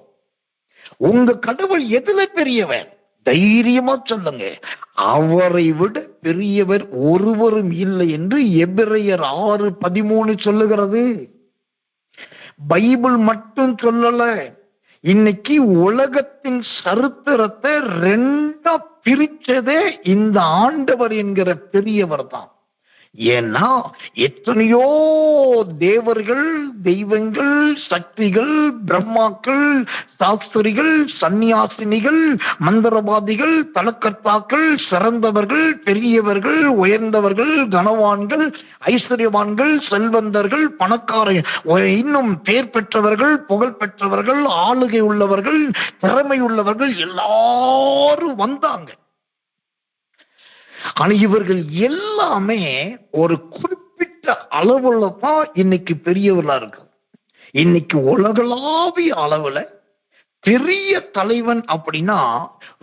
உங்க கடவுள் எதுல பெரியவர்? தைரியமா சொல்லுங்க, அவரை விட பெரியவர் ஒருவரும் இல்லை என்று எபிரேயர் 6:13 சொல்லுகிறது. பைபிள் மட்டும் சொல்லல. இன்னைக்கு உலகத்தின் சரித்திரத்தை 2 பிரிச்சதே இந்த ஆண்டவர் என்கிற பெரியவர் தான். ஏன்னா எத்தனையோ தேவர்கள், தெய்வங்கள், சக்திகள், பிரம்மாக்கள், சாஸ்திரிகள், சன்னியாசினிகள், மந்திரவாதிகள், தலக்கர்த்தாக்கள், சிறந்தவர்கள், பெரியவர்கள், உயர்ந்தவர்கள், கனவான்கள், ஐஸ்வர்யவான்கள், செல்வந்தர்கள், பணக்காரர்கள், இன்னும் பேர் பெற்றவர்கள், புகழ் பெற்றவர்கள், ஆளுகை உள்ளவர்கள், திறமை உள்ளவர்கள் எல்லாரும் வந்தாங்க. ஆனா இவர்கள் எல்லாமே ஒரு குறிப்பிட்ட அளவுல தான் இன்னைக்கு பெரியவர்களா இருக்கு. இன்னைக்கு உலகளாவிய அளவுல பெரிய தலைவன் அப்படின்னா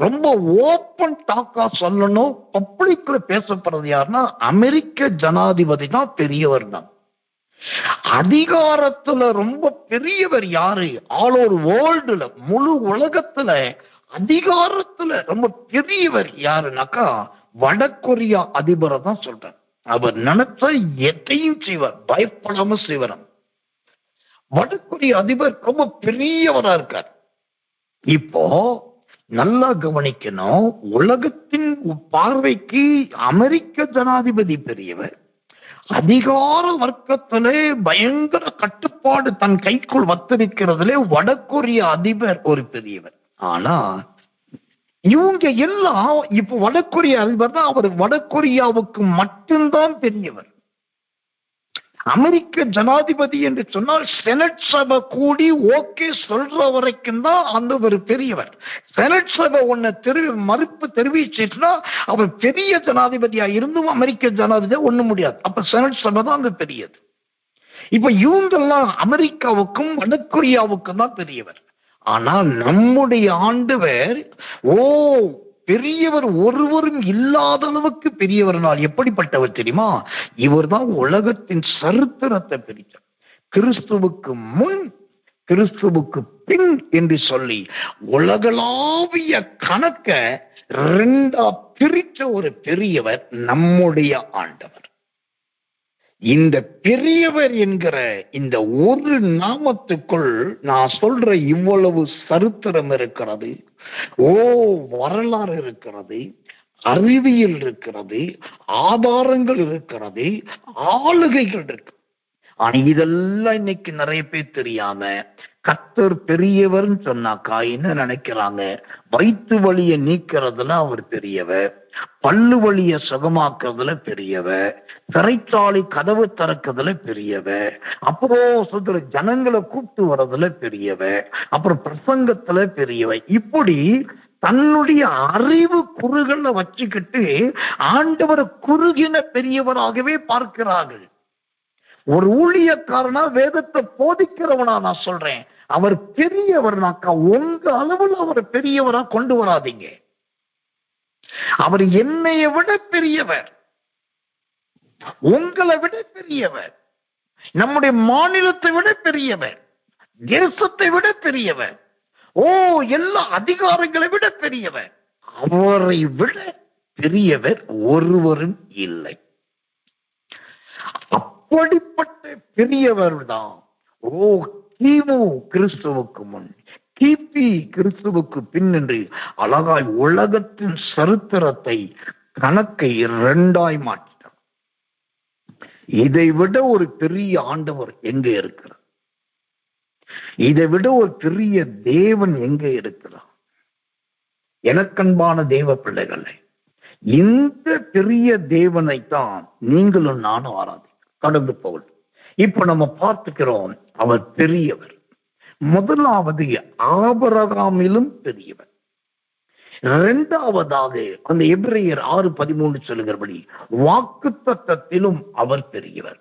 ரொம்ப ஓப்பன் டாக்கா சொல்லணும், பப்ளிக்ல பேசப்படுறது யாருன்னா அமெரிக்க ஜனாதிபதி தான் பெரியவர் தான். அதிகாரத்துல ரொம்ப பெரியவர் யாரு? ஆல் ஓவர் வேர்ல்டுல, முழு உலகத்துல அதிகாரத்துல ரொம்ப பெரியவர் யாருனாக்கா வடகொரியா அதிபரை தான் சொல்றேன். அவர் நினைச்ச எதையும் செய்வார், பயப்படாம செய்வார். வடகொரிய அதிபர் ரொம்ப பெரியவரா இருக்கார். இப்போ நல்லா கவனிக்கணும், உலகத்தின் பார்வைக்கு அமெரிக்க ஜனாதிபதி பெரியவர், அதிகார வர்க்கத்திலே பயங்கர கட்டுப்பாடு தன் கைக்குள் வத்திருக்கிறதுலே வடகொரிய அதிபர் ஒரு பெரியவர். ஆனா இவங்க எல்லாம் இப்ப வடகொரிய அதிபர் தான், அவர் வடகொரியாவுக்கு மட்டும்தான் பெரியவர். அமெரிக்க ஜனாதிபதி என்று சொன்னால் செனட் சபை கூடி ஓகே சொல்ற வரைக்கும் தான் அந்த ஒரு பெரியவர். செனட் சபை மறுப்பு தெரிவிச்சுன்னா அவர் பெரிய ஜனாதிபதியா இருந்தும் அமெரிக்க ஜனாதிபதியா ஒண்ணு முடியாது. அப்ப செனட் சபை தான் அந்த பெரியது. இப்ப இவங்கெல்லாம் அமெரிக்காவுக்கும் வடகொரியாவுக்கும் தான் பெரியவர். ஆனால் நம்முடைய ஆண்டவர் பெரியவர் ஒருவரும் இல்லாத அளவுக்கு பெரியவர்னால் எப்படிப்பட்டவர் தெரியுமா? இவர் தான் உலகத்தின் சரித்திரத்தை பிரித்தார். கிறிஸ்துவுக்கு முன், கிறிஸ்துவுக்கு பின் என்று சொல்லி உலகளாவிய கணக்க 2 பிரித்த ஒரு பெரியவர் நம்முடைய ஆண்டவர். இந்த பெரியவர் என்கிற இந்த ஒரு நாமத்துக்குள் நான் சொல்ற இவ்வளவு சரித்திரம் இருக்கிறது. வரலாறு இருக்கிறது, அறிவியல் இருக்கிறது, ஆதாரங்கள் இருக்கிறது, ஆளுகைகள் இருக்கு. ஆனா இதெல்லாம் இன்னைக்கு நிறைய பேர் தெரியாம கர்த்தர் பெரியவர்னு சொன்னாக்கா என்ன நினைக்கிறாங்க? வயிற்று வலிய நீக்கிறதுல அவர் பெரியவர், பல்லு வலிய சுகமாக்குறதுல பெரியவர், சிறைச்சாலை கதவு திறக்கிறதுல பெரியவர், அப்புறம் சொல்ற ஜனங்களை கூப்பிட்டு வர்றதுல பெரியவர், அப்புறம் பிரசங்கத்துல பெரியவர். இப்படி தன்னுடைய அறிவு குறுகளை வச்சுக்கிட்டு ஆண்டவரை குறுகின பெரியவராகவே பார்க்கிறார்கள். ஒரு ஊழியக்காரனா வேதத்தை போதிக்கிறவனா நான் சொல்றேன், அவர் பெரியவர்னாக்கா உங்க அளவுல அவர் பெரியவரா கொண்டு வராதீங்க. அவர் என்னைய விட பெரியவர், உங்களை விட பெரியவர், நம்முடைய மாநிலத்தை விட பெரியவர், தேசத்தை விட பெரியவர், எல்லா அதிகாரங்களை விட பெரியவர். அவரை விட பெரியவர் ஒருவரும் இல்லை. அப்படிப்பட்ட பெரியவர் தான் கிமு கிறிஸ்துவுக்கு முன், கிபி கிறிஸ்துவுக்கு பின் என்று அழகாய் உலகத்தின் சரித்திரத்தை கணக்கை 2ஆய் மாற்றினார். இதை விட ஒரு பெரிய ஆண்டவர் எங்கே இருக்கிறார்? இதை விட ஒரு பெரிய தேவன் எங்கே இருக்கிறார்? எனக்கன்பான தேவ பிள்ளைகளை, இந்த பெரிய தேவனைத்தான் நீங்களும் நானும் ஆராதி கடந்து போகணும். இப்ப நம்ம பார்த்துக்கிறோம், அவர் பெரியவர். முதலாவது ஆபிரகாமிலும் பெரியவர். இரண்டாவதாக அந்த எபிரேயர் 6:13 சொல்லுகிறபடி வாக்குத்தத்தத்திலும் அவர் பெரியவர்.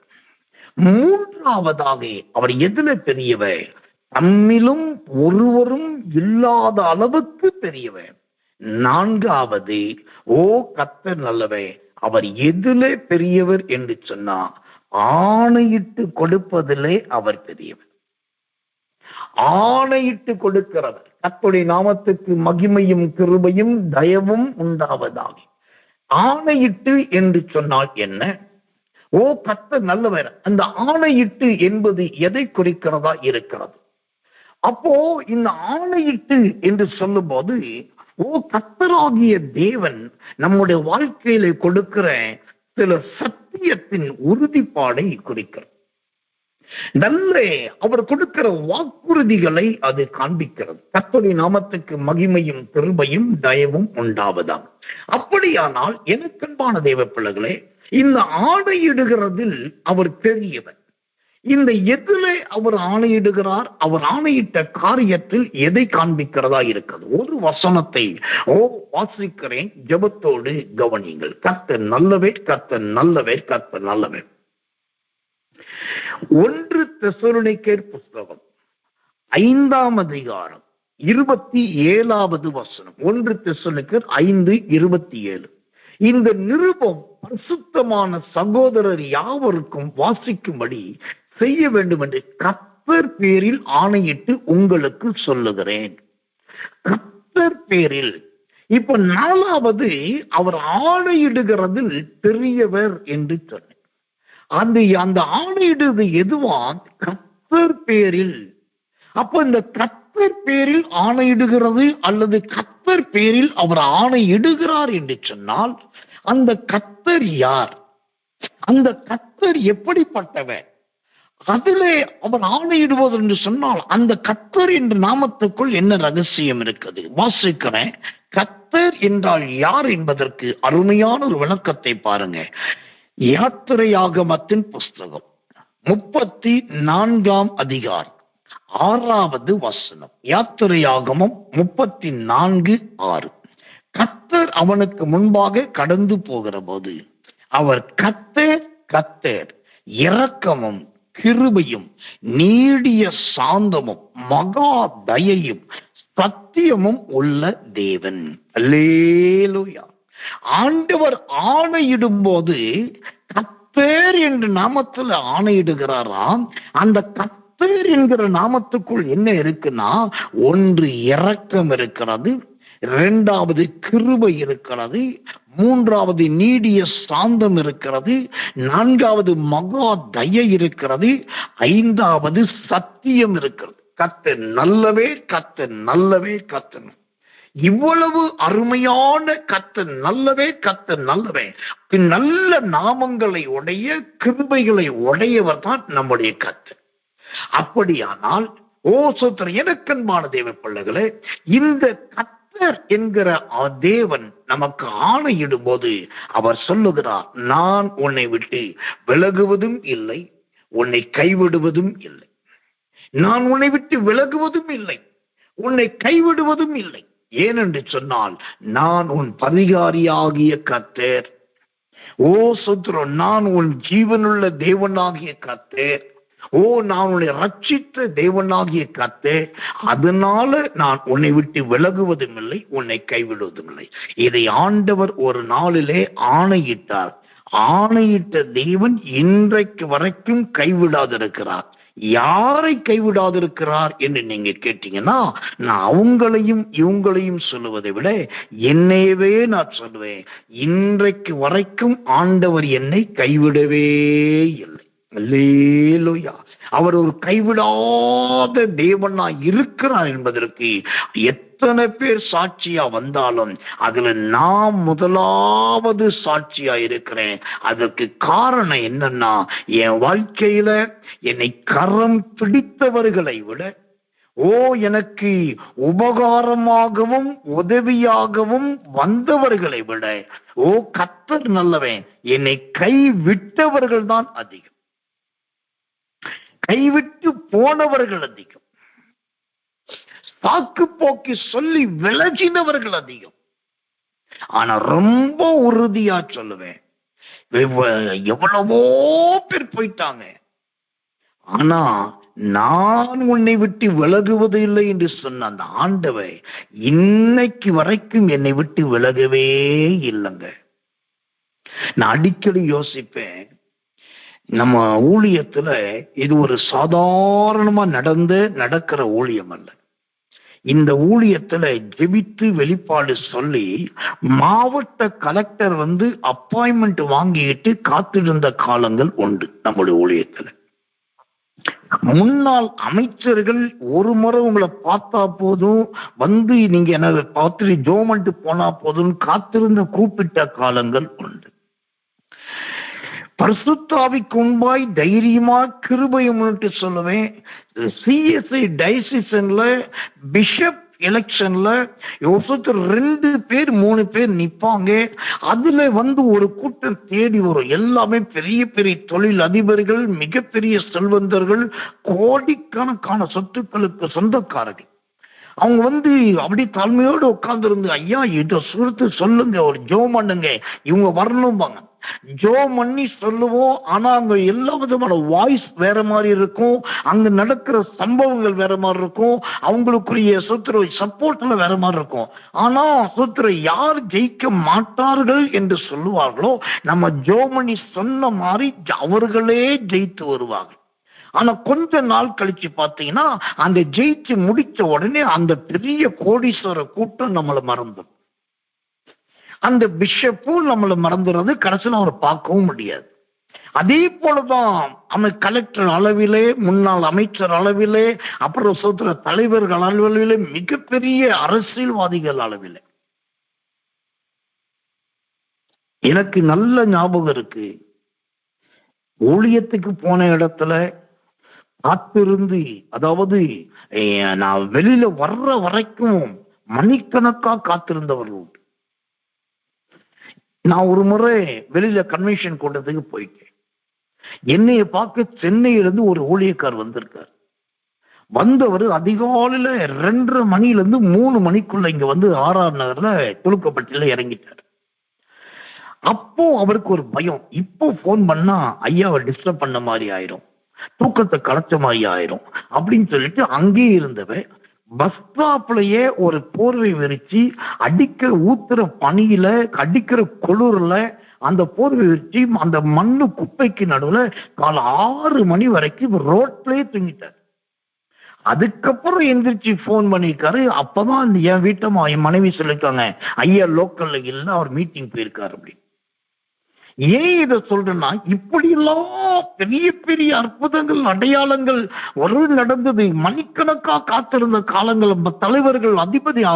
மூன்றாவதாக அவர் எதுல பெரியவர்? தம்மிலும் ஒருவரும் இல்லாத அளவுக்கு பெரியவர். நான்காவது கர்த்தர் நல்லவர். அவர் எதுல பெரியவர் என்று சொன்னா ஆணையிட்டு கொடுப்பதிலே அவர் பெரியவர். ஆணையிட்டு கொடுக்கிறவர். கர்த்தருடைய நாமத்துக்கு மகிமையும் கிருபையும் தயவும் உண்டாவதாக. ஆணையிட்டு என்று சொன்னால் என்ன? கர்த்தர் நல்லவர். அந்த ஆணையிட்டு என்பது எதை குறிக்கிறதா இருக்கிறது? அப்போ இந்த ஆணையிட்டு என்று சொல்லும் போது கர்த்தராகிய தேவன் நம்முடைய வாழ்க்கையில கொடுக்கிற சில சத்தியத்தின் உறுதிப்பாடை குறிக்கிறது. நல்ல அவர் கொடுக்கிற வாக்குறுதிகளை அது காண்பிக்கிறது. கர்த்தருடைய நாமத்துக்கு மகிமையும் கிருபையும் தயவும் உண்டாவதாம். அப்படியானால் எனக்கன்பான தேவ பிள்ளைகளே, இந்த ஆணையிடுகிறதில் அவர் பெரியவர். இந்த எதிலே அவர் ஆணையிடுகிறார்? அவர் ஆணையிட்ட காரியத்தில் எதை காண்பிக்கிறதா இருக்கிறது? ஒரு வசனத்தை வாசிக்கிறேன், ஜெபத்தோடு கவனியுங்கள். கர்த்தர் நல்லவர், கர்த்தர் நல்லவர், கர்த்தர் நல்லவர். 1 தெசலோனிக்கேயர் புஸ்தகம் 5ஆம் அதிகாரம் 27வது வசனம். 1 தெசலோனிக்கேயர் 5:27. இந்த நிருபம் பரிசுத்தமான சகோதரர் யாவருக்கும் வாசிக்கும்படி செய்ய வேண்டும் என்று கர்த்தர் பேரில் ஆணையிட்டு உங்களுக்கு சொல்லுகிறேன். கர்த்தர் பேரில். இப்ப 4வது அவர் ஆணையிடுகிறதில் பெரியவர் என்று சொன்னேன். அந்த ஆணையிடுவது எதுவா? கர்த்தர் பேரில். அப்ப இந்த கர்த்தர் பேரில் ஆணையிடுகிறது அல்லது கர்த்தர் பேரில் அவர் ஆணையிடுகிறார் என்று சொன்னால் அந்த கர்த்தர் யார்? அந்த கர்த்தர் எப்படிப்பட்டவர்? அதிலே அவர் ஆணையிடுவது என்று சொன்னால் அந்த கர்த்தர் என்ற நாமத்துக்குள் என்ன ரகசியம் இருக்குது? வாசிக்கிறேன். கர்த்தர் என்றால் யார் என்பதற்கு அருமையான ஒரு விளக்கத்தை பாருங்க. யாத்திரையாகமத்தின் புஸ்தகம் 34ஆம் அதிகாரம் 6வது வசனம். யாத்திரையாகமம் 34:6. கர்த்தர் அவனுக்கு முன்பாக கடந்து போகிற போது அவர் கர்த்தர் கர்த்தர் இரக்கமும் கிருபையும் நீடிய சாந்தமும் மகா தயையும் சத்தியமும் உள்ள தேவன். அல்லேலூயா. ஆண்டவர் ஆணையிடும் போது கர்த்தர் என்ற நாமத்தில் ஆணையிடுகிறாராம். அந்த கர்த்தர் என்கிற நாமத்துக்குள் என்ன இருக்குன்னா, ஒன்று இரக்கம் இருக்கிறது, இரண்டாவது கிருபை இருக்கிறது, மூன்றாவது நீடிய சாந்தம் இருக்கிறது, நான்காவது மகா தயை இருக்கிறது, ஐந்தாவது சத்தியம் இருக்கிறது. கர்த்தர் நல்லவே, கர்த்தர் நல்லவே, கர்த்தர் இவ்வளவு அருமையான கர்த்தர் நல்லவே, கர்த்தர் நல்லவே, நல்ல நாமங்களை உடைய, கிருபைகளை உடையவர் தான் நம்முடைய கர்த்தர். அப்படியானால் சோத்திரம், எனக்கன்பான தேவ பிள்ளைகளே, இந்த கர்த்தர் என்கிற தேவன் நமக்கு ஆணையிடும் போது அவர் சொல்லுகிறார், நான் உன்னை விட்டு விலகுவதும் இல்லை, உன்னை கைவிடுவதும் இல்லை. நான் உன்னை விட்டு விலகுவதும் இல்லை, உன்னை கைவிடுவதும் இல்லை. ஏனென்று சொன்னால் நான் உன் பரிகாரியாகிய கர்த்தர். சோத்திரம், நான் உன் ஜீவனுள்ள தேவனாகிய கர்த்தர். நான் உன்னை ரட்சித்த தேவனாகிய கர்த்தர். அதனால நான் உன்னை விட்டு விலகுவதும் இல்லை, உன்னை கைவிடுவதும் இல்லை. இதை ஆண்டவர் ஒரு நாளிலே ஆணையிட்டார். ஆணையிட்ட தேவன் இன்றைக்கு வரைக்கும் கைவிடாதிருக்கிறார். யாரை கைவிடாதிருக்கிறார் என்று நீங்க கேட்டீங்கன்னா, நான் அவங்களையும் இவங்களையும் சொல்லுவதை விட என்னையவே நான் சொல்லுவேன். இன்றைக்கு வரைக்கும் ஆண்டவர் என்னை கைவிடவே இல்லை. அல்லேலூயா. அவர் ஒரு கைவிடாத தேவனா இருக்கிறார் என்பதற்கு எத்தனை பேர் சாட்சியா வந்தாலும் அதுல நான் முதலாவது சாட்சியா இருக்கிறேன். அதற்கு காரணம் என்னன்னா, என் வாழ்க்கையில என்னை கரம் பிடித்தவர்களை விட எனக்கு உபகாரமாகவும் உதவியாகவும் வந்தவர்களை விட கர்த்தர் நல்லவன், என்னை கைவிட்டவர்கள் தான் அதிகம். கைவிட்டு போனவர்கள் அதிகம். சாக்கு போக்கி சொல்லி விலகினவர்கள் அதிகம். ஆனா ரொம்ப உறுதியா சொல்லுவேன், எவ்வளவோ பேர் போயிட்டாங்க, ஆனா நான் உன்னை விட்டு விலகுவது இல்லை என்று சொன்ன அந்த ஆண்டவர் இன்னைக்கு வரைக்கும் என்னை விட்டு விலகவே இல்லைங்க. நான் அடிக்கடி யோசிப்பேன், நம்ம ஊழியத்துல இது ஒரு சாதாரணமா நடக்கிற ஊழியம் அல்ல. இந்த ஊழியத்துல ஜெபித்து வெளிப்பாடு சொல்லி மாவட்ட கலெக்டர் அப்பாயின்மெண்ட் வாங்கிட்டு காத்திருந்த காலங்கள் உண்டு. நம்முடைய ஊழியத்துல முன்னாள் அமைச்சர்கள் ஒரு முறை உங்களை பார்த்தா போதும், நீங்க என்ன பார்த்துட்டு ஜோமெண்ட் போனா போதும் காத்திருந்த கூப்பிட்ட காலங்கள் உண்டு. பரிசுத்தாவிக்கு முன்பாய் தைரியமா கிருபையை முன்னிட்டு சொல்லுவேன், சிஎஸ்ஐ டைசிஷன்ல பிஷப் எலெக்ஷன்ல 2 பேர் 3 பேர் நிப்பாங்க. அதுல ஒரு கூட்டம் தேடி வரும். எல்லாமே பெரிய பெரிய தொழில் அதிபர்கள், மிகப்பெரிய செல்வந்தர்கள், கோடிக்கணக்கான சொத்துக்களுக்கு சொந்தக்காரர்கள். அவங்க அப்படி தாழ்மையோடு உட்கார்ந்து இருந்து, ஐயா இதை சுருத்து சொல்லுங்க, ஒரு ஜோம் பண்ணுங்க, இவங்க வரணும்பாங்க. ஜோம் பண்ணி சொல்லுவோம். ஆனா அங்க எல்லா விதமான வாய்ஸ் வேற மாதிரி இருக்கும், அங்க நடக்கிற சம்பவங்கள் வேற மாதிரி இருக்கும், அவங்களுக்குரிய சப்போர்ட்ல வேற மாதிரி இருக்கும். ஆனா யார் ஜெயிக்க மாட்டார்கள் என்று சொல்லுவார்களோ, நம்ம ஜோம் பண்ணி சொன்ன மாதிரி அவர்களே ஜெயித்து வருவாங்க. ஆனா கொஞ்ச நாள் கழிச்சு பாத்தீங்கன்னா, அந்த ஜெயிச்சு முடிச்ச உடனே அந்த பெரிய கோடீஸ்வர கூட்டம் நம்மளை மறந்துடும். அந்த பிஷப்பும் நம்மளை மறந்துடுறது, கடைசியில் அவரை பார்க்கவும் முடியாது. அதே போலதான் கலெக்டர் அளவிலே, முன்னாள் அமைச்சர் அளவிலே, அப்புறம் தலைவர்கள் அளவிலே, மிகப்பெரிய அரசியல்வாதிகள் அளவிலே. எனக்கு நல்ல ஞாபகம் இருக்கு, ஊழியத்துக்கு போன இடத்துல காத்திருந்து, அதாவது நான் வெளியில வர்ற வரைக்கும் மணிக்கணக்கா காத்திருந்தவர்கள் உண்டு. நான் ஒரு முறை வெளியில கன்வென்ஷன் கூட்டத்துக்கு போயிட்டேன். என்னைய பார்க்க சென்னையிலிருந்து ஒரு ஊழியக்கார் வந்திருக்கார். வந்தவர் அதிகாலையில 2:30 மணியிலிருந்து 3 மணிக்குள்ள இங்க ஆர்ஆர் நகர்ல துலுக்கப்பட்டியில இறங்கிட்டார். அப்போ அவருக்கு ஒரு பயம், இப்போ போன் பண்ணா ஐயாவை டிஸ்டர்ப் பண்ண மாதிரி ஆயிரும், தூக்கத்தை கலைச்ச மாதிரி ஆயிரும் அப்படின்னு சொல்லிட்டு அங்கே இருந்தவ பஸ் ஸ்டாப்லயே ஒரு போர்வை விரிச்சு, அடிக்கிற ஊத்துற பனியில, அடிக்கிற குளிர்ல அந்த போர்வை விரிச்சு அந்த மண்ணு குப்பைக்கு நடுவுல காலை 6 மணி வரைக்கும் ரோட்லயே தூங்கிட்டார். அதுக்கப்புறம் எந்திரிச்சு போன் பண்ணிருக்காரு. அப்பதான் என் வீட்டம்மா என் மனைவி சொல்லிருக்காங்க, ஐயா லோக்கல்ல இல்ல, அவர் மீட்டிங் போயிருக்காரு அப்படின்னு. ஏன் இதை சொல்றேன்னா, இப்படி எல்லாம் பெரிய பெரிய அற்புதங்கள் அடையாளங்கள் நடந்தது. மணிக்கணக்கா காத்திருந்த காலங்கள், தலைவர்கள்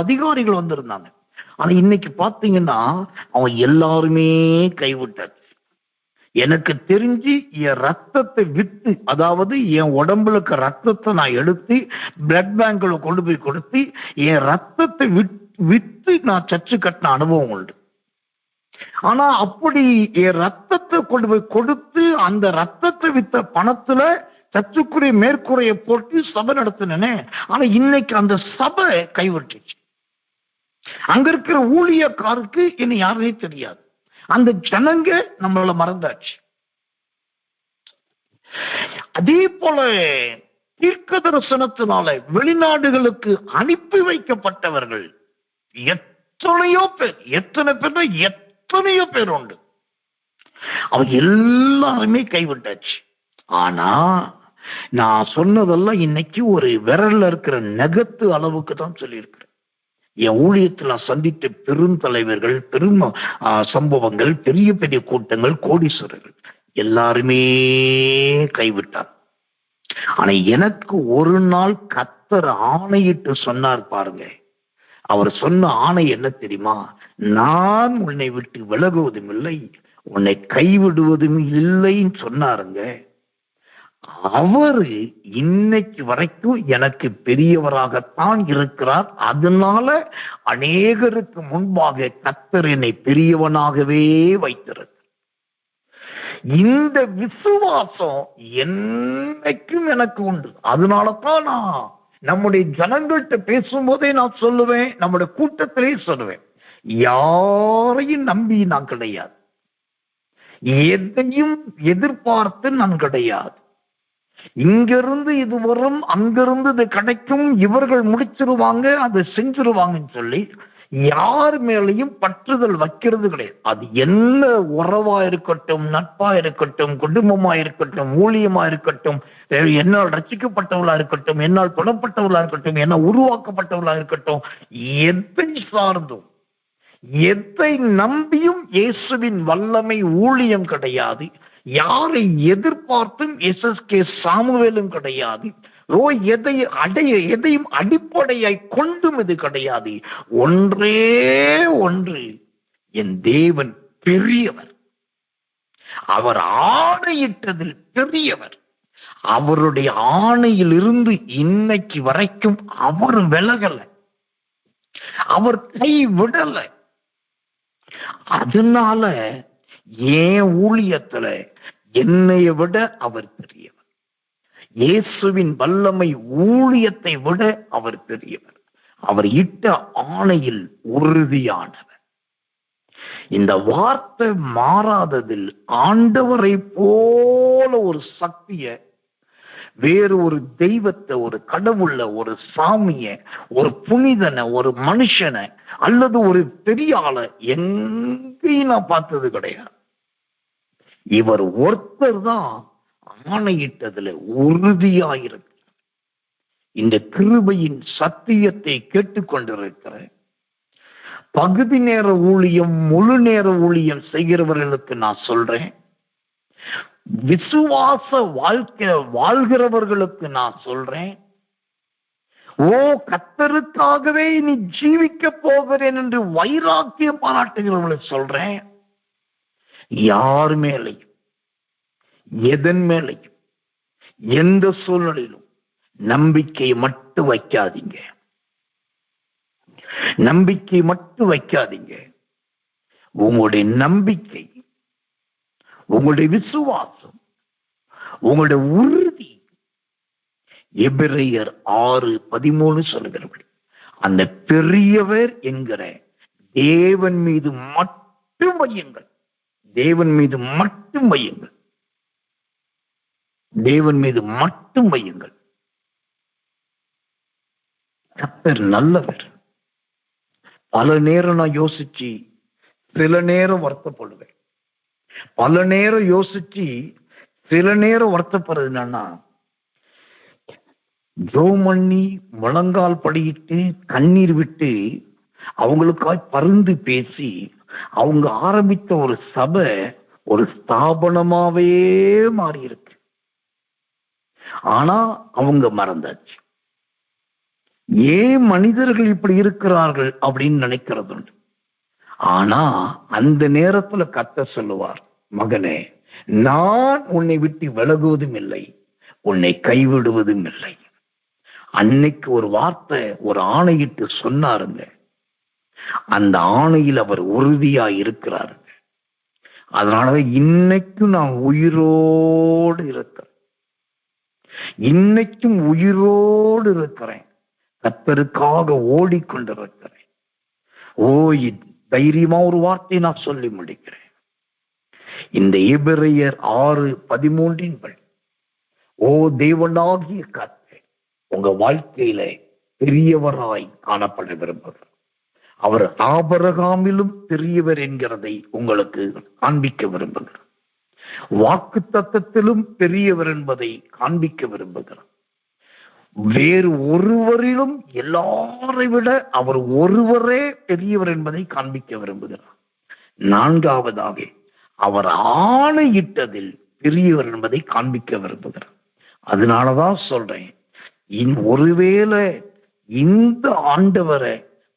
அதிகாரிகள் வந்திருந்தாங்க. ஆனா இன்னைக்கு பாத்தீங்கன்னா அவன் எல்லாருமே கைவிட்டாச்சு. எனக்கு தெரிஞ்சு என் ரத்தத்தை வித்து, அதாவது என் உடம்புல இருக்க ரத்தத்தை நான் எடுத்து பிளட் பேங்க்ல கொண்டு போய் கொடுத்து என் ரத்தத்தை வித்து நான் சர்ச்சு கட்டின அனுபவம் உண்டு. ஆனா அப்படி என் ரத்தத்தை கொண்டு போய் கொடுத்து அந்த ரத்தத்தை வித்த பணத்துல சர்ச்சுக்குரிய மேற்கூரையை போட்டு சபை நடத்தினே. ஆனா இன்னைக்கு அந்த சபை கைவிட்டுச்சு. அங்க இருக்கிற ஊழியக்காருக்கு இனி யாருமே தெரியாது. அந்த ஜனங்க நம்மள மறந்தாச்சு. அதே போல தீர்க்க தரிசனத்தினால வெளிநாடுகளுக்கு அனுப்பி வைக்கப்பட்டவர்கள் எத்தனையோ பேர், எத்தனையோ பேர் உண்டு. அவங்க எல்லாருமே கைவிட்டாச்சு. ஆனா நான் சொன்னதெல்லாம் இன்னைக்கு ஒரு விரல்ல இருக்கிற நகத்து அளவுக்கு தான் சொல்லியிருக்கிறேன். என் ஊழியத்தில் நான் சந்தித்த பெருந்தலைவர்கள், பெரும் சம்பவங்கள், பெரிய பெரிய கூட்டங்கள், கோடீஸ்வரர்கள் எல்லாருமே கைவிட்டார். ஆனா எனக்கு ஒரு நாள் கர்த்தர் ஆணையிட்டு சொன்னார் பாருங்க. அவர் சொன்ன ஆணை என்ன தெரியுமா? நான் உன்னை விட்டு விலகுவதும் இல்லை, உன்னை கைவிடுவதும் இல்லைன்னு சொன்னாருங்க. அவரு இன்னைக்கு வரைக்கும் எனக்கு பெரியவராகத்தான் இருக்கிறார். அதனால அநேகருக்கு முன்பாக கர்த்தர் என்னை பெரியவனாகவே வைத்திருக்கிறார். இந்த விசுவாசம் என்னைக்கும் எனக்கு உண்டு. அதனாலதான் நான் நம்முடைய ஜனங்கள்கிட்ட பேசும்போதே நான் சொல்லுவேன், நம்முடைய கூட்டத்திலே சொல்லுவேன், யாரையும் நம்பி நான் கிடையாது, எதையும் எதிர்பார்த்து நான் கிடையாது. இங்கிருந்து இது வரும், அங்கிருந்து இது கிடைக்கும், இவர்கள் முடிச்சிருவாங்க, அதை செஞ்சிருவாங்கன்னு சொல்லி யார் மேலையும் பற்றுதல் வைக்கிறது கிடையாது. அது என்ன உறவா இருக்கட்டும், நட்பா இருக்கட்டும், குடும்பமா இருக்கட்டும், ஊழியமா இருக்கட்டும், என்னால் ரசிக்கப்பட்டவளா இருக்கட்டும், என்னால் தொடப்பட்டவளா இருக்கட்டும், என்ன உருவாக்கப்பட்டவளா இருக்கட்டும், எதை சார்ந்தும் எதை நம்பியும் இயேசுவின் வல்லமை ஊழியம் கிடையாது. யாரை எதிர்பார்த்தும் எஸ்எஸ்கே சாமுவேலும் கிடையாது. எதையும் அடிப்படையாய் கொண்டும் இது கிடையாது. ஒன்றே ஒன்று, என் தேவன் பெரியவர். அவர் ஆணையிட்டதில் பெரியவர். அவருடைய ஆணையில் இருந்து இன்னைக்கு வரைக்கும் அவர் விலகல, அவர் கை விடல. அதனால ஏன் ஊழியத்துல என்னைய விட அவர் பெரியவர். இயேசுவின் வல்லமை ஊழியத்தை விட அவர் பெரியவர். அவர் இட்ட ஆணையில் உறுதியானவர். இந்த வார்த்தை மாறாததில் ஆண்டவரை போல ஒரு சக்திய, வேறு ஒரு தெய்வத்தை, ஒரு கடவுள, ஒரு சாமிய, ஒரு புனிதனை, ஒரு மனுஷனை அல்லது ஒரு பெரிய ஆளை எங்கேயும் நான் பார்த்தது கிடையாது. இவர் ஒருத்தர் தான் ஆணையிட்டதுல உறுதியாயிருக்கு. இந்த கிருபையின் சத்தியத்தை கேட்டுக்கொண்டிருக்கிற பகுதி நேர ஊழியம், முழு நேர ஊழியம் செய்கிறவர்களுக்கு நான் சொல்றேன், விசுவாச வாழ்க்கை வாழ்கிறவர்களுக்கு நான் சொல்றேன், கர்த்தருக்காகவே நீ ஜீவிக்க போகிறேன் என்று வைராக்கியம் பாராட்டுகிறவர்களுக்கு சொல்றேன், யார் மேலையும் எதன் மேலையும் எந்த சூழ்நிலையிலும் நம்பிக்கை மட்டும் வைக்காதீங்க. நம்பிக்கை மட்டும் வைக்காதீங்க. உங்களுடைய நம்பிக்கை, உங்களுடைய விசுவாசம், உங்களுடைய உறுதி எபிரேயர் 6:13 சொல்லுகிறபடி அந்த பெரியவர் என்கிற தேவன் மீது மட்டும் வையுங்கள். தேவன் மீது மட்டும் வையுங்கள். தேவன் மீது மட்டும் வையுங்கள். கர்த்தர் நல்லவர். பல நேரம் நான் யோசிச்சு சில நேரம் வருத்தப்படுவேன். பல நேரம் யோசிச்சு சில நேரம் வருத்தப்படுறது என்னன்னா, ஜெபம் பண்ணி முழங்கால் படியிட்டு கண்ணீர் விட்டு அவங்களுக்காய் பரிந்து பேசி அவங்க ஆரம்பித்த ஒரு சபை ஒரு ஸ்தாபனமாவே மாறி இருக்கு. ஆனா அவங்க மறந்தாச்சு. ஏன் மனிதர்கள் இப்படி இருக்கிறார்கள் அப்படின்னு நினைக்கிறது உண்டு. ஆனா அந்த நேரத்துல கர்த்தர் சொல்லுவார், மகனே, நான் உன்னை விட்டு விலகுவதும் இல்லை, உன்னை கைவிடுவதும் இல்லை. அன்னைக்கு ஒரு வார்த்தை, ஒரு ஆணையிட்டு சொன்னாருங்க. அந்த ஆணையில் அவர் உறுதியா இருக்கிறாருங்க. அதனாலதான் இன்னைக்கும் நான் உயிரோடு இருக்கிறேன். இன்னைக்கும் உயிரோடு இருக்கிறேன். கர்த்தருக்காக ஓடிக்கொண்டிருக்கிறேன். தைரியமா ஒரு வார்த்தையை நான் சொல்லி முடிக்கிறேன். இந்த எபிரெயர் 6:13 படி, தேவனாகிய கர்த்தர் உங்க வாழ்க்கையில பெரியவராய் காணப்பட விரும்புகிறார். அவர் ஆபிரகாமிலும் பெரியவர் என்கிறதை உங்களுக்கு காண்பிக்க விரும்புகிறார். வாக்கு தத்தத்திலும் பெரியவர் என்பதை காண்பிக்க விரும்புகிறார். வேறு ஒருவரிலும் எல்லாரை விட அவர் ஒருவரே பெரியவர் என்பதை காண்பிக்க விரும்புகிறார். 4வதாக அவர் ஆணையிட்டதில் பெரியவர் என்பதை காண்பிக்க விரும்புகிறார். அதனாலதான் சொல்றேன், ஒருவேளை இந்த ஆண்டவரை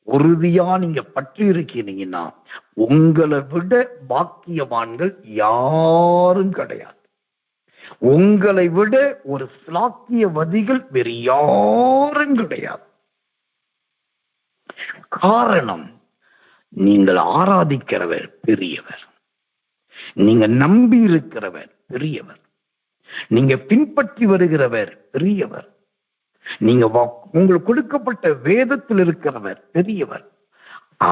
உறுதியா நீங்க பற்றி இருக்கிறீங்கன்னா உங்களை விட பாக்கியவான்கள் யாரும் கிடையாது. உங்களை விட ஒரு சாக்கியவதிகள் வேறு யாரும் கிடையாது. காரணம், நீங்கள் ஆராதிக்கிறவர் பெரியவர், நீங்க நம்பி இருக்கிறவர் பெரியவர், நீங்க பின்பற்றி வருகிறவர் பெரியவர், நீங்க உங்களுக்கு கொடுக்கப்பட்ட வேதத்தில் இருக்கிறவர் பெரியவர்.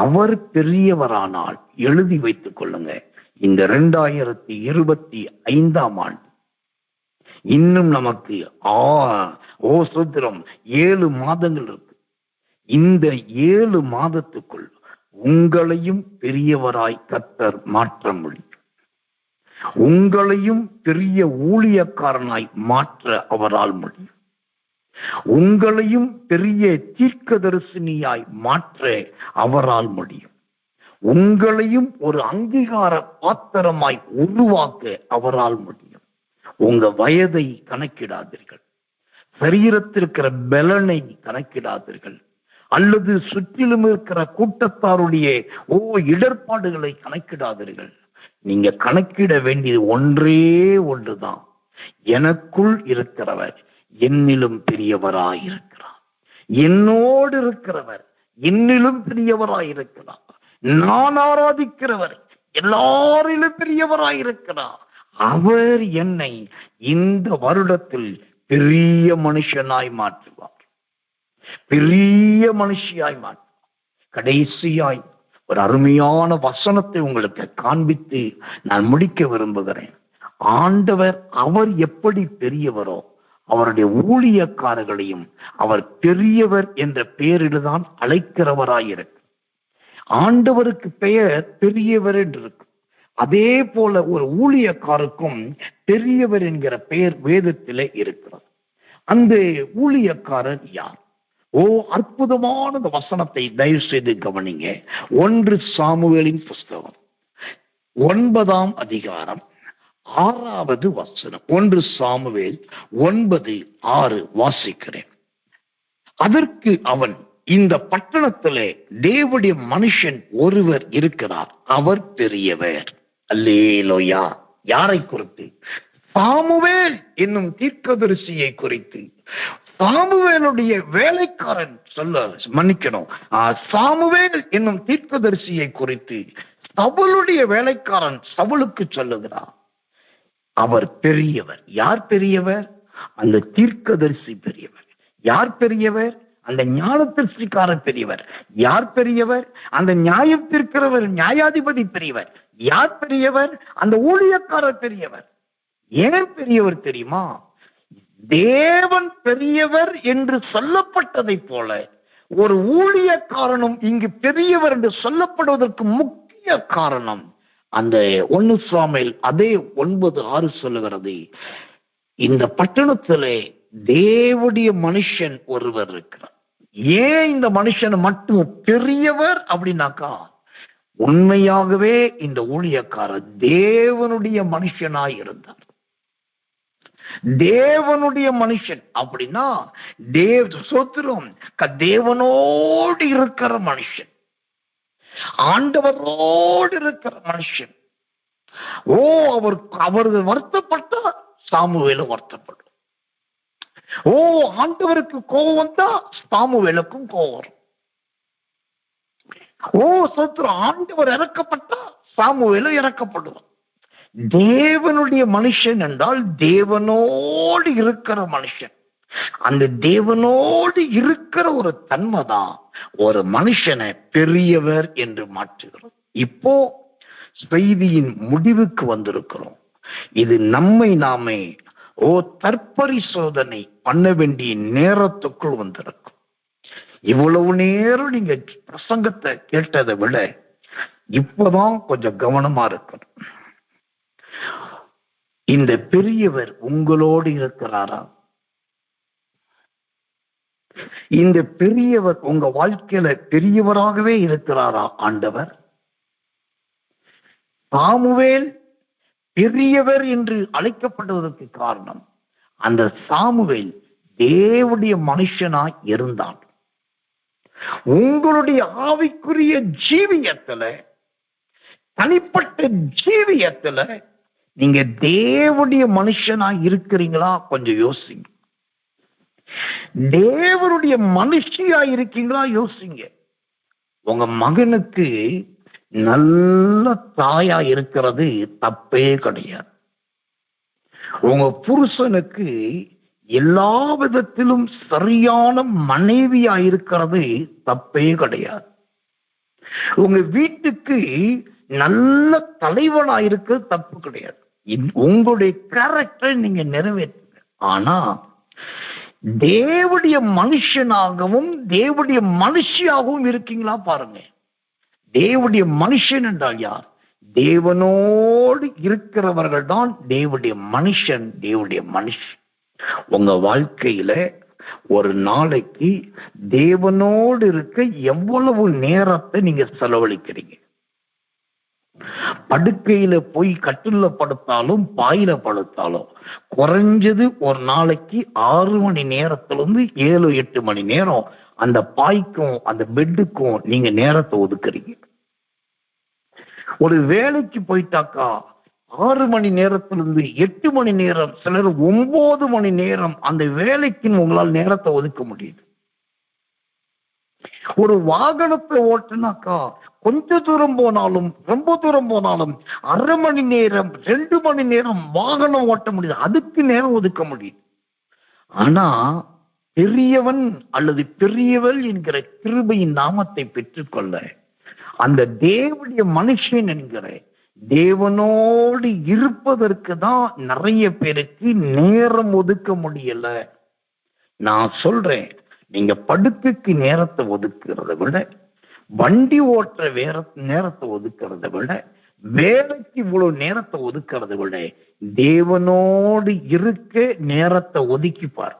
அவர் பெரியவரானால் எழுதி வைத்துக் கொள்ளுங்க, இந்த 2025 ஆண்டு இன்னும் நமக்கு சுத்திரம் 7 மாதங்கள் இருக்கு. இந்த 7 மாதத்துக்குள் உங்களையும் பெரியவராய் கர்த்தர் மாற்ற முடியும். உங்களையும் பெரிய ஊழியக்காரனாய் மாற்ற அவரால் முடியும். உங்களையும் பெரிய தீர்க்கதரிசினியாய் மாற்ற அவரால் முடியும். உங்களையும் ஒரு அங்கீகார பாத்திரமாய் உருவாக்க அவரால் முடியும். உங்க வயதை கணக்கிடாதீர்கள், சரீரத்தில் இருக்கிற பலனை கணக்கிடாதீர்கள், அல்லது சுற்றிலும் இருக்கிற கூட்டத்தாருடைய இடர்பாடுகளை கணக்கிடாதீர்கள். நீங்க கணக்கிட வேண்டியது ஒன்றே ஒன்றுதான், எனக்குள் இருக்கிறவர் என்னிலும் பெரியவராயிருக்கிறார், என்னோடு இருக்கிறவர் என்னிலும் பெரியவராயிருக்கிறார், நான் ஆராதிக்கிறவர் எல்லாரிலும் பெரியவராயிருக்கிறார். அவர் என்னை இந்த வருடத்தில் பெரிய மனுஷனாய் மாற்றுவார், பெரிய மனுஷியாய் மாற்றுவார். கடைசியாய் ஒரு அருமையான வசனத்தை உங்களுக்கு காண்பித்து நான் முடிக்க விரும்புகிறேன். ஆண்டவர் அவர் எப்படி பெரியவரோ அவருடைய ஊழியக்காரர்களையும் அவர் பெரியவர் என்ற பெயரில்தான் அழைக்கிறவராயிருக்கு. ஆண்டவருக்கு பெயர் பெரியவர் என்று இருக்கு. அதே போல ஒரு ஊழியக்காருக்கும் பெரியவர் என்கிற பெயர் வேதத்திலே இருக்கிறது. அந்த ஊழியக்காரர் யார்? அற்புதமான இந்த வசனத்தை தயவு செய்து கவனிங்க. 1 சாமுவேலின் புஸ்தகம் 9ஆம் அதிகாரம் 6வது வசனம். 1 சாமுவேல் 9:6 வாசிக்கிறேன். அதற்கு அவன், இந்த பட்டணத்திலே தேவனுடைய மனுஷன் ஒருவர் இருக்கிறார், அவர் பெரியவர். அல்லேலூயா. யாரை குறித்து? சாமுவேல் என்னும் தீர்க்கதரிசியை குறித்து. சாமுவேலுடைய வேலைக்காரன் சாமுவேல் என்னும் தீர்க்கதரிசியை குறித்து சவுலுடைய வேலைக்காரன் சவுலுக்கு சொல்லுகிறார், அவர் பெரியவர். யார் பெரியவர்? அந்த தீர்க்கதரிசி பெரியவர். யார் பெரியவர்? அந்த ஞானத்திற்காரர் பெரியவர். யார் பெரியவர்? அந்த நியாயத்திற்கிறவர் நியாயாதிபதி பெரியவர். யார் பெரியவர்? அந்த ஊழியக்காரர் பெரியவர். ஏன் பெரியவர் தெரியுமா? தேவன் பெரியவர் என்று சொல்லப்பட்டதை போல ஒரு ஊழியக்காரனும் இங்கு பெரியவர் என்று சொல்லப்படுவதற்கு முக்கிய காரணம் அந்த 1 சாமுவேல் அதே 9:6 சொல்லுகிறது, இந்த பட்டணத்திலே தேவனுடைய மனுஷன் ஒருவர் இருக்கிறார். ஏன் இந்த மனுஷன் மட்டும் பெரியவர் அப்படின்னாக்கா, உண்மையாகவே இந்த ஊழியக்காரர் தேவனுடைய மனுஷனாய் இருந்தார். தேவனுடைய மனுஷன் அப்படின்னா சோத்திரம், தேவனோடு இருக்கிற மனுஷன், ஆண்டவரோடு இருக்கிற மனுஷன். அவர் வருத்தப்பட்டா சாமுவேல் வருத்தப்படும். ஆண்டவருக்கு கோபம் வந்தா சாமுவேலுக்கும் கோபம் வரும். சோத்திரம், ஆண்டவர் இறக்கப்பட்டா சாமுவேலும் இறக்கப்படுவார். தேவனுடைய மனுஷன் என்றால் தேவனோடு இருக்கிற மனுஷன். அந்த தேவனோடு இருக்கிற ஒரு தன்மை தான் ஒரு மனுஷனை பெரியவர் என்று மாற்றுகிறோம். இப்போ செய்தியின் முடிவுக்கு வந்திருக்கிறோம். இது நம்மை நாமே தற்பரிசோதனை பண்ண வேண்டிய நேரத்துக்குள் வந்திருக்கும். இவ்வளவு நேரம் நீங்க பிரசங்கத்தை கேட்டதை விட இப்பதான் கொஞ்சம் கவனமா இருக்கணும். இந்த பெரியவர் உங்களோடு இருக்கிறாரா? இந்த பெரியவர் உங்க வாழ்க்கையில பெரியவராகவே இருக்கிறாரா? ஆண்டவர் சாமுவேல் பெரியவர் என்று அழைக்கப்படுவதற்கு காரணம், அந்த சாமுவேல் தேவனுடைய மனுஷனாய் இருந்தான். உங்களுடைய ஆவிக்குரிய ஜீவியத்துல, தனிப்பட்ட ஜீவியத்துல நீங்க தேவனுடைய மனுஷனாய் இருக்கிறீங்களா? கொஞ்சம் யோசிங்க. தேவனுடைய மனுஷியா இருக்கீங்களா? யோசிங்க. உங்க மகனுக்கு நல்ல தாயா இருக்கிறது தப்பே கிடையாது. உங்க புருஷனுக்கு எல்லா விதத்திலும் சரியான மனைவியா இருக்கிறது தப்பே கிடையாது. உங்க வீட்டுக்கு நல்ல தலைவனா இருக்கிறது தப்பு கிடையாது. உங்களுடைய கேரக்டரை நீங்க நிறைவேற்றுங்க. ஆனா தேவனுடைய மனுஷனாகவும் தேவனுடைய மனுஷியாகவும் இருக்கீங்களா பாருங்க. தேவனுடைய மனுஷன் என்றால் யார்? தேவனோடு இருக்கிறவர்கள் தான் தேவனுடைய மனுஷன், தேவனுடைய மனுஷன். உங்க வாழ்க்கையில ஒரு நாளைக்கு தேவனோடு இருக்க எவ்வளவு நேரத்தை நீங்க செலவழிக்கிறீங்க? படுக்கையில போய் கட்டில படுத்தாலும் பாயில படுத்தாலும் குறைஞ்சது ஒரு நாளைக்கு 6 மணி நேரத்திலிருந்து 7-8 மணி நேரம் அந்த பாய்க்கும் அந்த பெட்டுக்கும் நீங்க நேரத்தை ஒதுக்குறீங்க. ஒரு வேலைக்கு போயிட்டாக்கா 6 மணி நேரத்திலிருந்து 8 மணி நேரம், சிலர் 9 மணி நேரம் அந்த வேலைக்கு உங்களால் நேரத்தை ஒதுக்க முடியுது. ஒரு வாகனத்தை ஓட்டுனாக்கா கொஞ்ச தூரம் போனாலும் ரொம்ப தூரம் போனாலும் 1/2 மணி நேரம் 2 மணி நேரம் வாகனம் ஓட்ட முடியுது, அதுக்கு நேரம் ஒதுக்க முடியுது. ஆனா பெரியவன் அல்லது பெரியவள் என்கிற கிருபையின் நாமத்தை பெற்றுக்கொள்ள அந்த தேவனுடைய மனுஷன் என்கிற தேவனோடு இருப்பதற்கு தான் நிறைய பேருக்கு நேரம் ஒதுக்க முடியல. நான் சொல்றேன், நீங்க படுக்கைக்கு நேரத்தை ஒதுக்குறதை விட, வண்டி ஓட்டுற நேரத்தை ஒதுக்குறதை விட, வேலைக்கு இவ்வளவு நேரத்தை ஒதுக்குறதை விட தேவனோடு இருக்க நேரத்தை ஒதுக்கிப்பார்.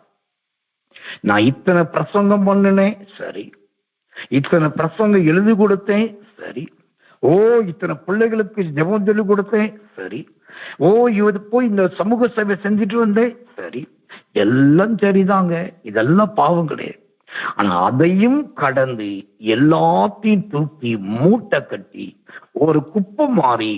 நான் இத்தனை பிரசங்கம் பண்ணினேன், சரி. இத்தனை பிரசங்கம் எழுதி கொடுத்தேன், சரி. இத்தனை பிள்ளைகளுக்கு ஜெபம் சொல்லி கொடுத்தேன், சரி. இது போய் இந்த சமூக சேவை செஞ்சுட்டு வந்தேன், சரி. எல்லாம் சரிதாங்க, இதெல்லாம் பாவம் கிடையாது. ஆனா அதையும் கடந்து எல்லாத்தையும் தூக்கி மூட்டை கட்டி ஒரு குப்பை மாறி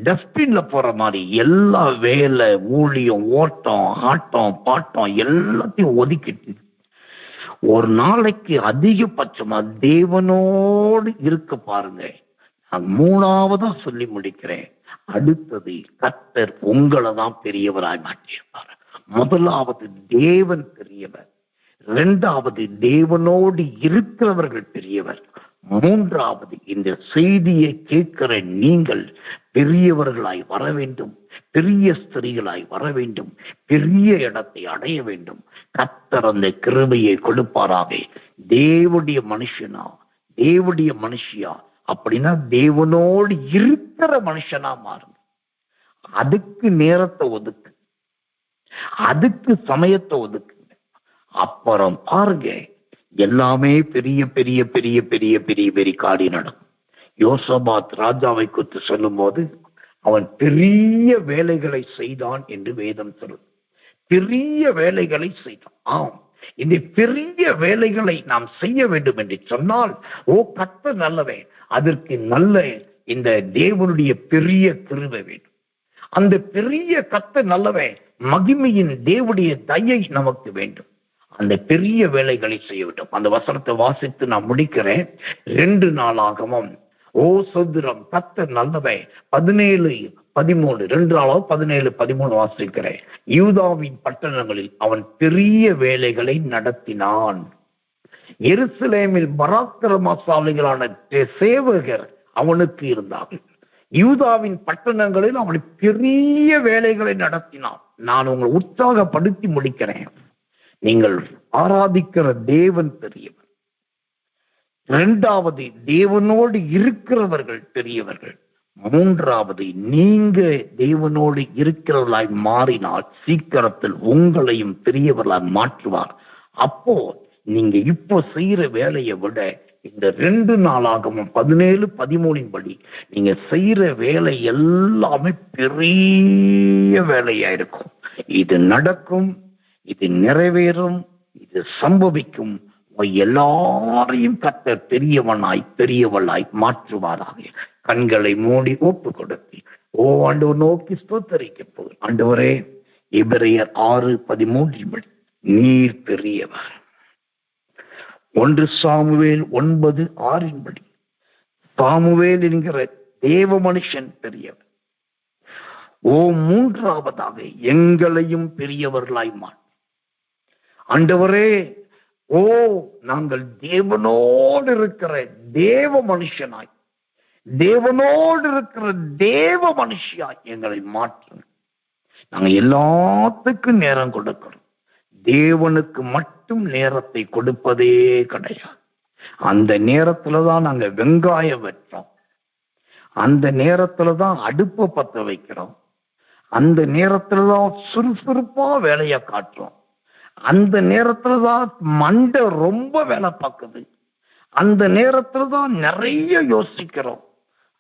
டஸ்ட்பின்ல போற மாதிரி எல்லா வேலை, ஊழியம், ஓட்டம், ஆட்டம், பாட்டம் எல்லாத்தையும் ஒதுக்கிட்டு ஒரு நாளைக்கு அதிகபட்சமா தேவனோடு இருக்க பாருங்க. நான் 3ஆவதா சொல்லி முடிக்கிறேன். அடுத்தது கர்த்தர் உங்களை தான் பெரியவராய் மாற்றியிருப்பார். முதலாவது தேவன் பெரியவர், 2வது தேவனோடு இருக்கிறவர்கள் பெரியவர், 3வது இந்த செய்தியை கேட்கிற நீங்கள் பெரியவர்களாய் வர வேண்டும், பெரிய ஸ்திரீகளாய் வர வேண்டும், பெரிய இடத்தை அடைய வேண்டும். கர்த்தர் அந்த கிருபையை கொடுப்பாராக. தேவனுடைய மனுஷனா, தேவனுடைய மனுஷியா அப்படின்னா தேவனோடு இருக்கிற மனுஷனா மாறுங்க. அதுக்கு நேரத்தை ஒதுக்கு. அதுக்கு சமயத்தை ஒதுக்குங்க. அப்புறம் பாருங்க, எல்லாமே பெரிய பெரிய பெரிய பெரிய பெரிய பெரிய காரியம் நடக்கும். யோசபாத் ராஜாவை குறித்து சொல்லும் போது அவன் பெரிய வேலைகளை செய்தான் என்று வேதம் சொல்லும். பெரிய வேலைகளை செய்தான். ஆம், இந்த பெரிய வேலைகளை நாம் செய்ய வேண்டும் என்று சொன்னால், கர்த்தர் நல்லவே, அதற்கு நல்ல இந்த தேவனுடைய பெரிய கிருபை வேண்டும். அந்த பெரிய கர்த்தர் நல்லவே, மகிமையின் தேவனுடைய தயை நமக்கு வேண்டும். அந்த பெரிய வேலைகளை செய்ய வேண்டும். அந்த வசனத்தை வாசித்து நான் முடிக்கிறேன். 2 நாளாகவும் சோதரம் கர்த்தர் நல்லவே 17:13, 2 நாளாக 17:13 வாசிக்கிறேன். யூதாவின் பட்டணங்களில் அவன் பெரிய வேலைகளை நடத்தினான். எருசலேமில் பராக்கிரமசாலிகளான சேவகர் அவனுக்கு இருந்தார்கள். யூதாவின் பட்டணங்களில் அவன் பெரிய வேலைகளை நடத்தினான். நான் உங்களை உற்சாகப்படுத்தி முடிக்கிறேன். நீங்கள் ஆராதிக்கிற தேவன் பெரியவர். 2வது, தேவனோடு இருக்கிறவர்கள் பெரியவர்கள். 3வது, நீங்க தேவனோடு இருக்கிறவர்களாய் மாறினால் சீக்கிரத்தில் உங்களையும் பெரியவர்களாய் மாற்றுவார். அப்போ நீங்க இப்போ செய்யற வேலையை விட இந்த 2 நாளாகவும் 17:13 படி நீங்க செய்யற வேலை எல்லாமே பெரிய வேலையா இருக்கும். இது நடக்கும், இது நிறைவேறும், இது சம்பவிக்கும். எல்லாரையும் கர்த்தர் பெரியவனாய் பெரியவளாய் மாற்றுவாராக. கண்களை மூடி ஒப்பு கொடுத்து ஆண்டவர் நோக்கி ஸ்தோத்தரிக்க போது, ஆண்டவரே, எபிரெயர் 6:13 படி நீர் பெரியவர். 1 சாமுவேல் 9:6 படி சாமுவேல் என்கிற தேவ மனுஷன் பெரியவர். 3வதாக எங்களையும் பெரியவர்களாய் மாற்று. ஆண்டவரே, நாங்கள் தேவனோடு இருக்கிற தேவ மனுஷனாய், தேவனோடு இருக்கிற தேவ மனுஷியாய் எங்களை மாற்றுங்க. நாங்க எல்லாத்துக்கும் நேரம் கொடுக்கிறோம். தேவனுக்கு மட்டும் நேரத்தை கொடுப்பதே கிடையாது. அந்த நேரத்துலதான் நாங்க வெங்காயம் வெட்டுறோம். அந்த நேரத்துலதான் அடுப்பை பத்த வைக்கிறோம். அந்த நேரத்துலதான் சுறுசுறுப்பா வேலைய காட்டுறோம். அந்த நேரத்துலதான் மண்டை ரொம்ப வேலை பார்க்குது. அந்த நேரத்துலதான் நிறைய யோசிக்கிறோம்.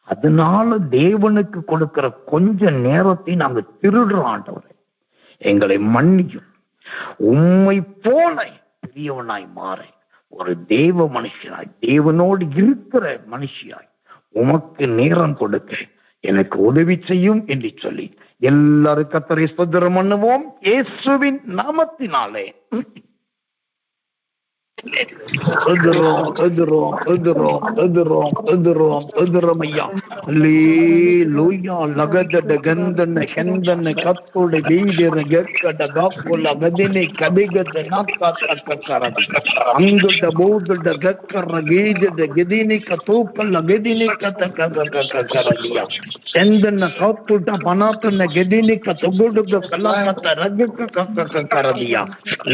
அதனால தேவனுக்கு கொடுக்கிற கொஞ்ச நேரத்தை நாங்க திருடுறோம். ஆண்டவரே, எங்களை மன்னியும். உம்மை போல பெரியவனாய் மாற ஒரு தேவ மனுஷனாய், தேவனோடு இருக்கிற மனுஷியாய் உமக்கு நேரம் கொடுக்க எனக்கு உதவி செய்யும் என்று சொல்லி எல்லாரும் கர்த்தரை ஸ்தோத்திரம் பண்ணுவோம். இயேசுவின் நாமத்தினாலே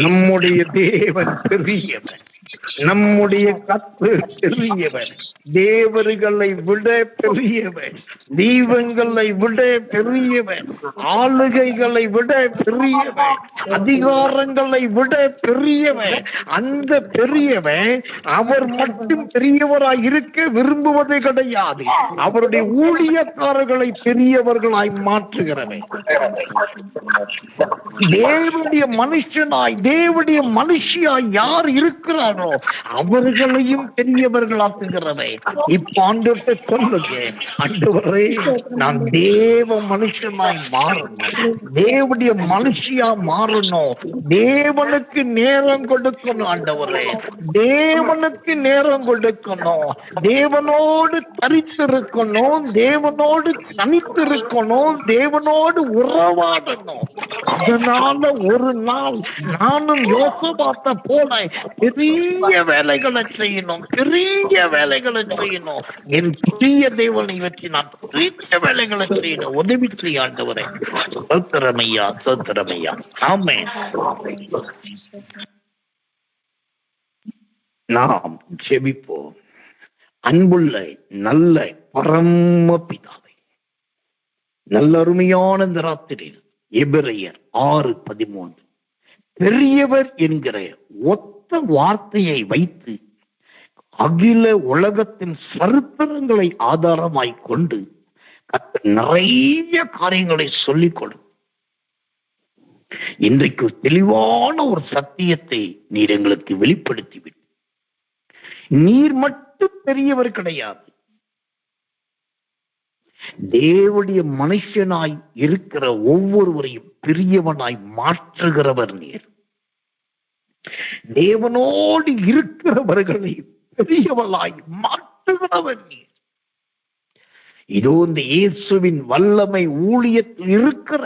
நம்முடைய தேவன் பெரியவன், நம்முடைய கர்த்தர் பெரியவர். தேவர்களை விட பெரியவர், தெய்வங்களை விட பெரியவர், ஆளுகைகளை விட பெரியவர், அதிகாரங்களை விட பெரியவர். அந்த பெரியவர் அவர் மட்டும் பெரியவராய் இருக்க விரும்புவதே கிடையாது. அவருடைய ஊழியக்காரர்களை பெரியவர்களாய் மாற்றுகிறவர். தேவனுடைய மனுஷனாய், தேவனுடைய மனுஷியாய் யார் இருக்கிறாரோ அவர்களையும் பெரியவர்களாக்குகிறவை. இப்ப ஆண்டவர்கிட்ட சொல்லுங்க, ஆண்டவரே, நான் தேவ மனுஷனாய் மாறணும், தேவனுடைய மனுஷியா மாறணும், தேவனுக்கு நேரம் கொடுக்கணும். ஆண்டவரே, தேவனுக்கு நேரம் கொடுக்கணும், தேவனோடு தரித்திருக்கணும், தேவனோடு தனித்திருக்கணும், தேவனோடு உறவாடணும். அதனால ஒரு நாள் நானும் யோசபாத்தை போல பெரிய வேலைகளை செய்யணும், பெரிய வேலைகளை செய்யணும். என் பெரிய தேவனை வச்சு நான் பெரிய வேலைகளை செய்யணும். உதவி செய்ய ஆண்டவரே. சோத்திரமையா, சோத்திரமையா. ஆமென். நாம் ஜெபிப்போம். அன்புள்ள நல்ல பரம பிதாவே, நல்ல அருமையான இந்த ராத்திரியில் எபிரெயர் 6:13. பெரியவர் என்கிற ஒத்த வார்த்தையை வைத்து அகில உலகத்தின் சரித்திரங்களை ஆதாரமாய் கொண்டு கர்த்தர் நிறைய காரியங்களை சொல்லிக் கொடு. இன்றைக்கு தெளிவான ஒரு சத்தியத்தை நீர் எங்களுக்கு வெளிப்படுத்திவிட்டு, நீர் மட்டும் பெரியவர் கிடையாது, தேவனுடைய மனுஷனாய் இருக்கிற ஒவ்வொருவரையும் பெரியவனாய் மாற்றுகிறவர் நீர். தேவனோடு இருக்கிறவர்களை பெரியவளாய் மாற்றுகிறவர் நீர். இதோ இந்த இயேசுவின் வல்லமை ஊழியத்தில் இருக்கிற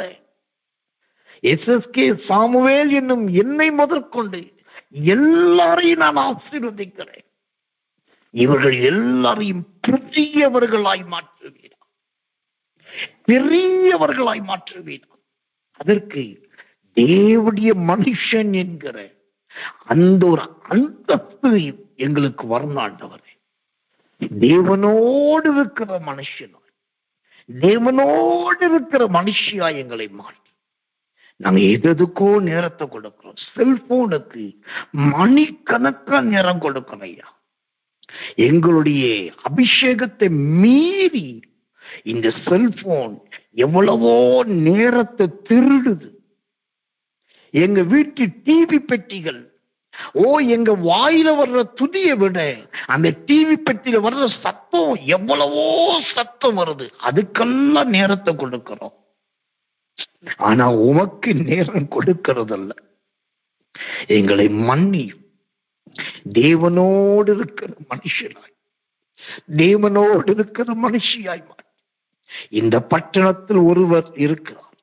எஸ்எஸ்கே சாமுவேல் என்னும் என்னை முதற்கொண்டு எல்லாரையும் நான் ஆசீர்வதிக்கிறேன். இவர்கள் எல்லாரையும் பெரியவர்களாய் மாற்றுவீர், பெரியவர்களாய் மாற்றுவீர். அதற்கு தேவனுடைய மனுஷன் என்கிற அந்த ஒரு அந்தஸ்து எங்களுக்கு வரலாண்டவரே. தேவனோடு இருக்கிற மனுஷனாய், தேவனோடு இருக்கிற மனுஷியாய் எங்களை மாற்று. நாங்க எதுக்கோ நேரத்தை கொடுக்கிறோம். செல்போனுக்கு மணிக்கணக்கான நேரம் கொடுக்கிறோம் ஐயா. எங்களுடைய அபிஷேகத்தை மீறி இந்த செல்போன் எவ்வளவோ நேரத்தை திருடுது. எங்க வீட்டு டிவி பெட்டிகள், எங்க வாயில வர்ற துதியை விட அந்த டிவி பெட்டியில வர்ற சத்தம் எவ்வளவோ சத்தம் வருது. அதுக்கெல்லாம் நேரத்தை கொடுக்கிறோம். ஆனா உமக்கு நேரம் கொடுக்கிறதல்ல. எங்களை மன்னி தேவனோடு இருக்கிற மனுஷனாய், தேவனோடு இருக்கிற மனுஷியாய் மாற்றி. இந்த பட்டணத்தில் ஒருவர் இருக்கிறார்,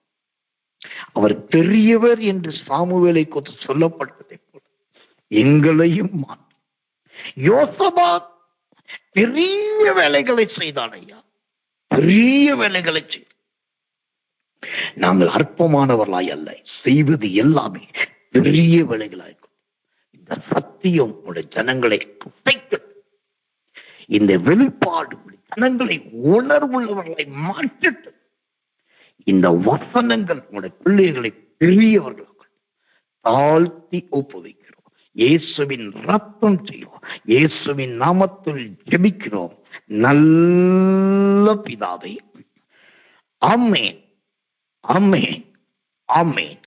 அவர் பெரியவர் என்று சாமுவேலை குறித்து சொல்லப்பட்டதை போல எங்களையும் மாற்றி. யோசபாத் பெரிய வேலைகளை செய்தான் ஐயா, பெரிய வேலைகளை செய்த. நாங்கள் அற்பமானவர்களாய் அல்ல, செய்வது எல்லாமே பெரிய வேலைகளாயிருக்கும். இந்த சத்தியம் உடைய ஜனங்களை அசைக்கட்டும். இந்த வெளிப்பாடு ஜனங்களை உணர்வுள்ளவர்களை மாற்றட்டும். இந்த வசனங்கள் உடைய பிள்ளைகளை பெரியவர்களாக தாழ்த்தி ஒப்புவிக்கிறோம். இயேசுவின் ரத்தம் செய்வோம், இயேசுவின் நாமத்தில் ஜெபிக்கிறோம் நல்ல பிதாவே. ஆமென், ஆமென், ஆமென்.